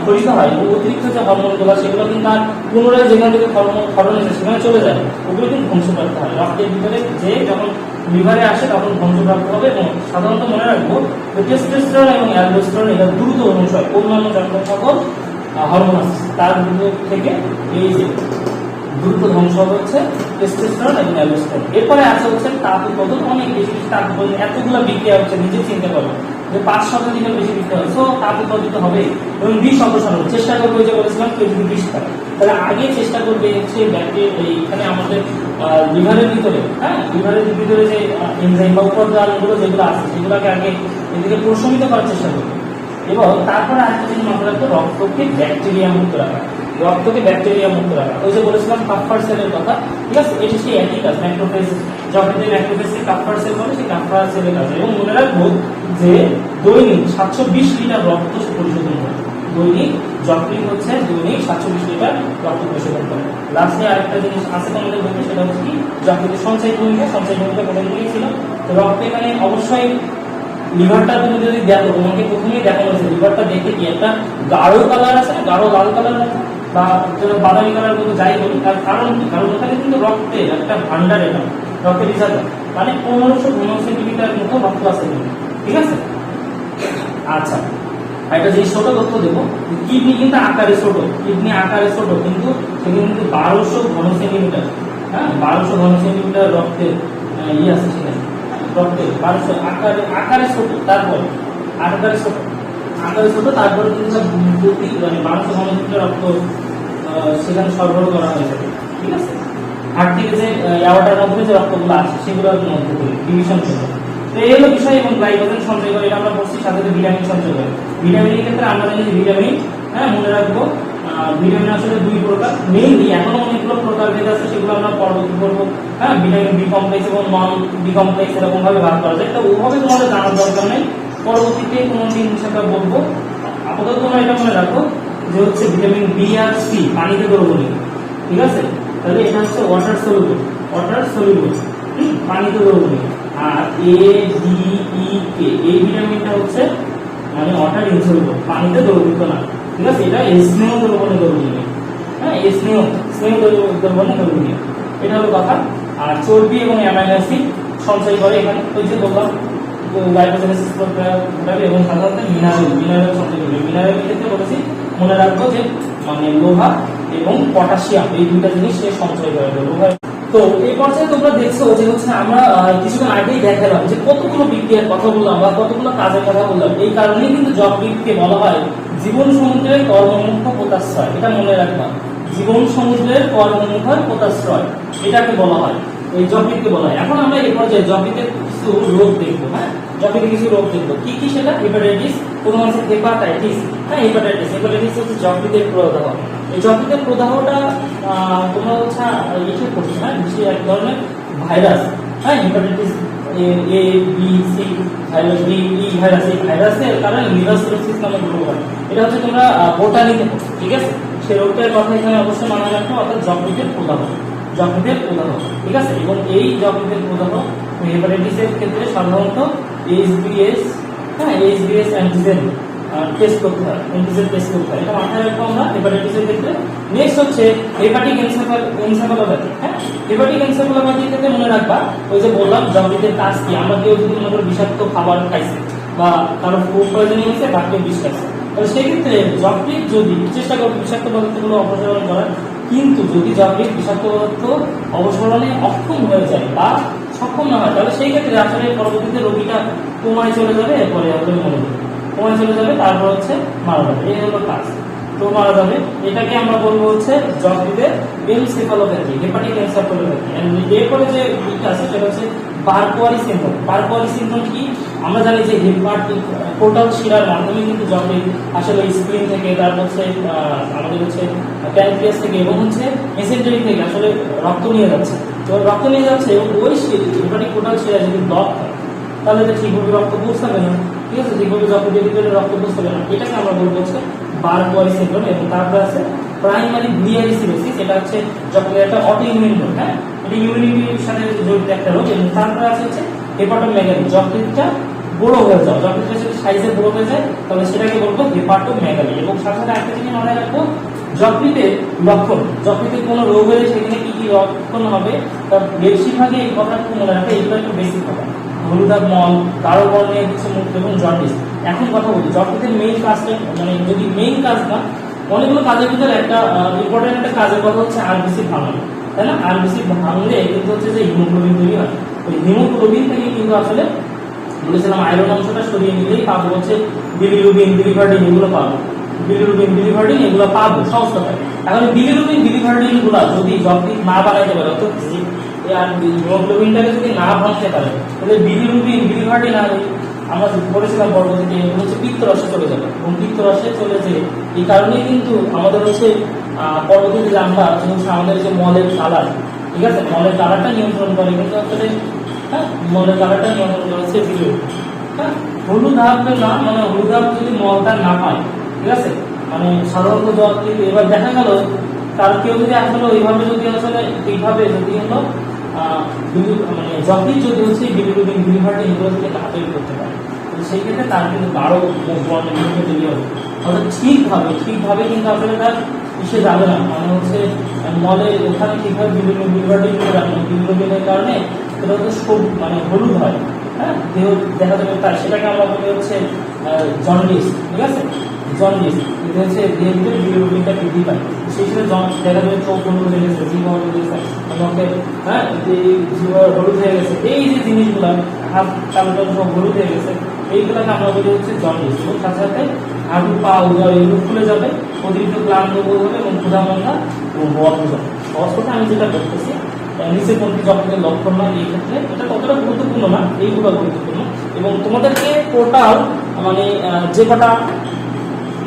ক্ষরিত হয়, এবং অতিরিক্ত যে হরমোনগুলো সেগুলো কিন্তু আর পুনরায় যেখান থেকে হরমোন এসে সেখানে চলে যায়, ওগুলো কিন্তু ধ্বংসপ্রাপ্ত হয় রক্তের ভিতরে, যে যখন লিভারে আসে তখন ধ্বংসপ্রাপ্ত হবে। এবং সাধারণত মনে রাখবো টেস্টোস্টেরন এবং অ্যালডোস্টেরন এটা দ্রুত ধ্বংস হয়, অন্যান্য যখন সকল হরমোন আছে তার থেকে এই যে দ্রুত ধ্বংস হচ্ছে টেস্টোস্টেরন এবং অ্যালডোস্টেরন। এরপরে আছে হচ্ছে তাপ উৎপাদন, অনেক বেশি তাপ উৎপাদন, এতগুলো বিক্রিয়া হচ্ছে, নিজে চিন্তা করো যে 5-7 বেশি বিক্রিয়া হয়, সো তাপ উৎপাদিত হবে এবং বিষ অপসারণ চেষ্টা করবে, যে বলেছিলাম কেউ যদি বিষ খায় তাহলে আগে চেষ্টা করবে হচ্ছে এইখানে আমাদের লিভারের ভিতরে, হ্যাঁ লিভারের ভিতরে যে এনজাইম বা উপাদানগুলো যেগুলো আছে সেগুলোকে আগে এদিকে প্রশমিত করার চেষ্টা করবে। এবং তারপরে আরেকটা জিনিস মাথায় রাখতে, রক্তকে ব্যাকটেরিয়া মুক্ত রাখা, ওই যে বলেছিলাম কাফার সেলের কথা, ঠিক আছে, এটা সেই একই কাজ, ম্যাক্রোফেজ, যকৃতের ম্যাক্রোফেজকে কাফার সেল বলে, সেই কাফার সেলের কাজ। এবং মনে রাখবো যে দৈনিক 720 লিটার রক্ত পরিশোধন করে, দৈনিক যকৃৎ হচ্ছে দৈনিক 720 লিটার রক্ত পরিশোধন করে। লাস্টে আরেকটা জিনিস আছে তোমাদের বলতে, সেটা হচ্ছে কি যকৃতের সঞ্চয় ভূমিকা প্রথম ছিল। তো রক্ত এখানে অবশ্যই লিভারটা তুমি যদি দেখো, তোমাকে প্রথমেই দেখানো হয়েছে লিভারটা দেখে কি একটা গাঢ় কালার আছে, গাঢ় লাল কালার বা বাদামি কালার মতো যাই বলি, তার কারণ কি, কারণ ওখানে কিন্তু রক্তের একটা ভান্ডার, এটা রক্তের রিজার্ভ, মানে 1515 সেন্টিমিটার মতো রক্ত আছে, ঠিক আছে। আচ্ছা, একটা জিনিস ছোট তথ্য দেবো, কিডনি কিন্তু আকারে ছোট, কিন্তু সেখানে কিন্তু 1200 ঘন সেন্টিমিটার, হ্যাঁ 1200 ঘন সেন্টিমিটার রক্তের ইয়ে আছে সেখানে, রক্তের 1200 আকারে আকারে ছোট, তারপর আকারে ছোট, আকারে ছোট, তারপরে কিন্তু প্রতি মানে 1200 ঘন সেন্টিমিটার রক্ত সেখানে সরবরাহ করা হয়ে থাকে। ঠিক আছে, হার্ট থেকে যে অ্যাওর্টার মাধ্যমে যে রক্তগুলো আসে সেগুলোর মধ্যে করে ডিভিশন করে। তো এই হলো বিষয়। এবং গ্লাইকোজেন সঞ্চয় করে এটা আমরা বলছি, সাথে সাথে ভিটামিন সঞ্চয় করে। ভিটামিনের ক্ষেত্রে আমরা জানি যে ভিটামিন, হ্যাঁ মনে রাখবো, ভিটামিন আসলে দুই প্রকার, মেইনলি এখনো অনেকগুলো প্রকার ভেদ আছে, সেগুলো আমরা পরবর্তী করবো। হ্যাঁ ভিটামিন বি কমপ্লেক্স এবং নন বি কমপ্লেক্স এরকম ভাবে ভাগ করা যায়, তো ওভাবে তোমাদের জানার দরকার নেই, পরবর্তীতে কোনো দিন সেটা বলবো। আপাতত তোমরা এটা মনে রাখো যে হচ্ছে ভিটামিন বি আর সি পানিতে দ্রবণীয়। ঠিক আছে, তাহলে এটা হচ্ছে ওয়াটার সলিউবল, ওয়াটার সলিউবল, পানিতে দ্রবণীয়। আর এ ডি ই কে এই ভিটামিনটা হচ্ছে মানে ওয়াটার ইনসলুবল, পানিতে দ্রবীভূত না। ঠিক আছে, এটা স্নেহ দ্রবণে দ্রবণীয়। হ্যাঁ স্নেহ দ্রবণে দ্রবণীয়, এটা হলো কথা। আর চর্বি এবং অ্যামাইনো অ্যাসিড সঞ্চয় করে এখানে, ওই যে বললাম গ্লাইকোজেনেসিস প্রক্রিয়া ঘটাবে এবং সাধারণত মিনারেল সঞ্চয় করবে। মিনারেল ক্ষেত্রে বলেছি মনে রাখবো যে মানে লোহা এবং পটাশিয়াম এই দুইটা জিনিস সে সঞ্চয় করে লোহা। তো এই পর্যায়ে তোমরা দেখছো যে হচ্ছে আমরা কিছুক্ষণ আগেই দেখালাম যে কতগুলো বিক্রিয়ার কথা বললাম বা কতগুলো কাজের কথা বললাম। এই কারণেই কিন্তু যকৃৎকে বলা হয় জীবন সমুদ্রের কর্মমুখ পোতাশ্রয়। এটা মনে রাখবা, জীবন সমুদ্রের কর্মমুখ পোতাশ্রয় এটাকে বলা হয়, ওই যকৃৎকে বলা হয়। এখন আমরা এই পর্যায়ে যকৃতের কিছু রোগ দেখবো। হ্যাঁ যকৃতের কিছু রোগ দেখবো, কি কি সেটা? হেপাটাইটিস, প্রথম আছে হেপাটাইটিস। হ্যাঁ হেপাটাইটিস হচ্ছে যকৃতের প্রদাহ। এই যকৃতের প্রদাহটা তোমরা হচ্ছে ইসে করছো, হ্যাঁ এক ধরনের ভাইরাস। হ্যাঁ hepatitis A B C virus, B E virus, এই ভাইরাসের কারণে লিভার সিরোসিস নামক রোগ হয়। এটা হচ্ছে তোমরা বোটানিতে পড়ছো। ঠিক আছে, সেই রোগটার কথা এখানে অবশ্যই মানা রাখো, অর্থাৎ যকৃতের প্রদাহ, যকৃতের প্রদাহ। ঠিক আছে, এবং এই যকৃতের প্রদাহ হেপাটাইটিসের ক্ষেত্রে সাধারণত এইচবিএস, হ্যাঁ এইচবিএস অ্যান্টিজেন টেস্ট করতে হয়, অ্যান্টিজেন টেস্ট করতে হয়, এটা মাথায় রাখবো আমরা হেপাটাইটিসের ক্ষেত্রে। নেক্সট হচ্ছে হেপাটিক এনসেফালোপ্যাথি। হ্যাঁ হেপাটিক এনসেফালোপ্যাথির ক্ষেত্রে মনে রাখবা ওই যে বললাম যকৃতের কাজ কি। আমরা কেউ যদি মনে করি বিষাক্ত খাবার খাইছে বা কারো ফুড পয়জনিং হয়েছে বা কেউ বিষ খাইছে, তাহলে সেক্ষেত্রে যকৃৎ যদি চেষ্টা করবে বিষাক্ত পদার্থগুলো অপসারণ করার, কিন্তু যদি যকৃৎ বিষাক্ত পদার্থ অপসারণে অক্ষম হয়ে যায় বা সক্ষম না হয়, তাহলে সেই ক্ষেত্রে আসলে পরবর্তীতে রোগীটা কোমায় চলে যাবে, এরপরে আপনার মনে করবে কোমায় চলে যাবে, তারপর হচ্ছে মারা যাবে। এই হলো কাজ, তো মারা যাবে। এটাকে আমরা বলবো হচ্ছে যকৃতের এনসেফালোপ্যাথি, হেপাটিক এনসেফালোপ্যাথি। এরপরে যে দিকটা আছে সেটা হচ্ছে বারকোয়ারি সিনড্রোম। বারকোয়ারি সিনড্রোম কি? আমরা জানি যে হেপাটিক পোর্টাল শিরার মাধ্যমে কিন্তু যকৃৎ আসলে স্প্লিন থেকে, তারপর হচ্ছে আমাদের হচ্ছে প্যানক্রিয়াস থেকে এবং হচ্ছে মেসেঞ্জারি থেকে আসলে রক্ত নিয়ে যাচ্ছে। তো রক্ত নিয়ে যাচ্ছে এবং ওই হেপাটিক পোর্টাল শিরা যদি ব্লক হয় তাহলে তো ঠিকভাবে রক্ত পৌঁছাবে না। ঠিক আছে, ঠিকভাবে যকৃতের ভিতরে রক্ত পৌঁছাবে না, এটাকে আমরা বলবো হচ্ছে বারকোয়ারি সিনড্রোম। এবং তারপরে আছে প্রাইমারি biliary সিরোসিস, এটা হচ্ছে যকৃতের একটা অটোইমিউন রোগ। হ্যাঁ এটা ইমিউনিটির সাথে জড়িত একটা রোগ। এবং তারপরে আছে হচ্ছে হেপাটোমেগালি, যকৃৎটা বড় হয়ে যাও, যকৃতের সাথে সাইজে বড় হয়ে যায়, তাহলে সেটাকে বলবো হেপাটোমেগালি। এবং সাথে সাথে একটা জিনিস মনে রাখবো, যকৃতের লক্ষণ, যকৃতের কোনো রোগ হলে সেখানে কি কি লক্ষণ হবে তার বেশিরভাগই এই কথাটা মনে রাখবে, এগুলো একটু বেশি কথা। হলুদাভ মল, গাঢ় বর্ণের কিছু মুখ এবং জন্ডিস। এখন কথা বলি যকৃতের মেইন কাজটা, মানে যদি মেইন কাজ না, অনেকগুলো কাজের ভিতরে একটা ইম্পর্টেন্ট একটা কাজের কথা হচ্ছে আরবিসি ভাঙানো, তাই না? আরবিসি ভাঙলে কিন্তু হচ্ছে যে হিমোগ্লোবিন তৈরি হয়। ওই হিমোগ্লোবিন থেকে কিন্তু আসলে বলেছিলাম আয়রন অংশটা সরিয়ে নিলেই পাবো হচ্ছে বিলিরুবিন, বিলিভার্ডিন, এগুলো পাবো। বিলিরুবিন, বিলিভার্ডিন এগুলো পাবো সহজ কথায়। এখন বিলিরুবিন, বিলিভার্ডিন গুলা যদি যকৃৎ না বানাইতে পারে, অর্থাৎ হিমোগ্লোবিনটাকে যদি না ভাঙতে পারে, তাহলে বিলিরুবিন, বিলিভার্ডিন আর আমরা বলেছিলাম পরবর্তীতে এগুলো হচ্ছে পিত্তরসে চলে যাবে। এবং পিত্তরসে চলে যে এই কারণেই কিন্তু আমাদের হচ্ছে পরবর্তীতে জানবা যে হচ্ছে আমাদের যে মলের কালার, ঠিক আছে, মলের কালারটা নিয়ন্ত্রণ করে কিন্তু আসলে, হ্যাঁ মলের কালারটা নিয়ন্ত্রণ করে হচ্ছে বিলিরুবিন। হ্যাঁ হলুদাভ না, মানে হলুদাভ যদি মলটা না পায়, ঠিক আছে, মানে সাধারণত যকৃৎ, এবার দেখা গেল তার কেউ যদি আসলে ওইভাবে যদি আসলে এইভাবে যদি হলো মানে যকৃৎ যদি হচ্ছে বিলিরুবিন, বিলিভার্ডিন এগুলো যদি না তৈরি করতে পারে, সেই ক্ষেত্রে তার কিন্তু গাঢ় বর্ণের তৈরি হবে। অর্থাৎ ঠিকভাবে কিন্তু আসলে তার ইসে যাবে না, মানে হচ্ছে মলে ওখানে ঠিকভাবে বিলিরুবিন, বিলিভার্ডিন বিলিরুবিনের কারণে সেটা হচ্ছে সব মানে হলুদ হয়। হ্যাঁ দেহ দেখা যাবে তাই, সেটাকে আমরা বলি হচ্ছে জন্ডিস। ঠিক আছে, জন্ডিস, এটা হচ্ছে দেহের ভিতরে বিলিরুবিনটা বৃদ্ধি পায়। সেই সময় দেখা যাবে চোখ হলুদ হয়ে গেছে, জিভ হলুদ হয়ে গেছে, আমাকে হ্যাঁ জিভ হলুদ হয়ে গেছে, এই যে জিনিসগুলো হাত কালো সব হলুদ হয়ে গেছে, এইগুলোকে আমরা বলি হচ্ছে জন্ডিস। এবং সাথে সাথে হাঁটু পা উদর এগুলো খুলে যাবে, অতিরিক্ত ক্লান্ত বোধ হবে এবং ক্ষুধামন্দা এবং বদ হবে। সহজ কথা আমি যেটা করতেছি, নিচের মধ্যে যক্ষের লক্ষণ না, এই ক্ষেত্রে এটা ততটা গুরুত্বপূর্ণ না, এইগুলো গুরুত্বপূর্ণ। এবং তোমাদেরকে টোটাল মানে যে কটা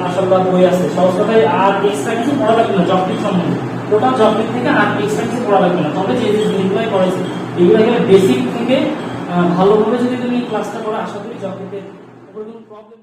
মাশাআল্লাহ বই আছে, সহজ কথায় আর এক্সট্রা কিছু পড়া লাগবে না যকৃৎ সম্বন্ধে, টোটাল যকৃৎ থেকে আর এক্সট্রা কিছু পড়া লাগবে না। তবে যে যে জিনিসগুলো পড়েছে এগুলো এখানে বেসিক থেকে ভালোভাবে যদি তুমি ক্লাসটা করো, আশা করি যকৃতের কোনো প্রবলেম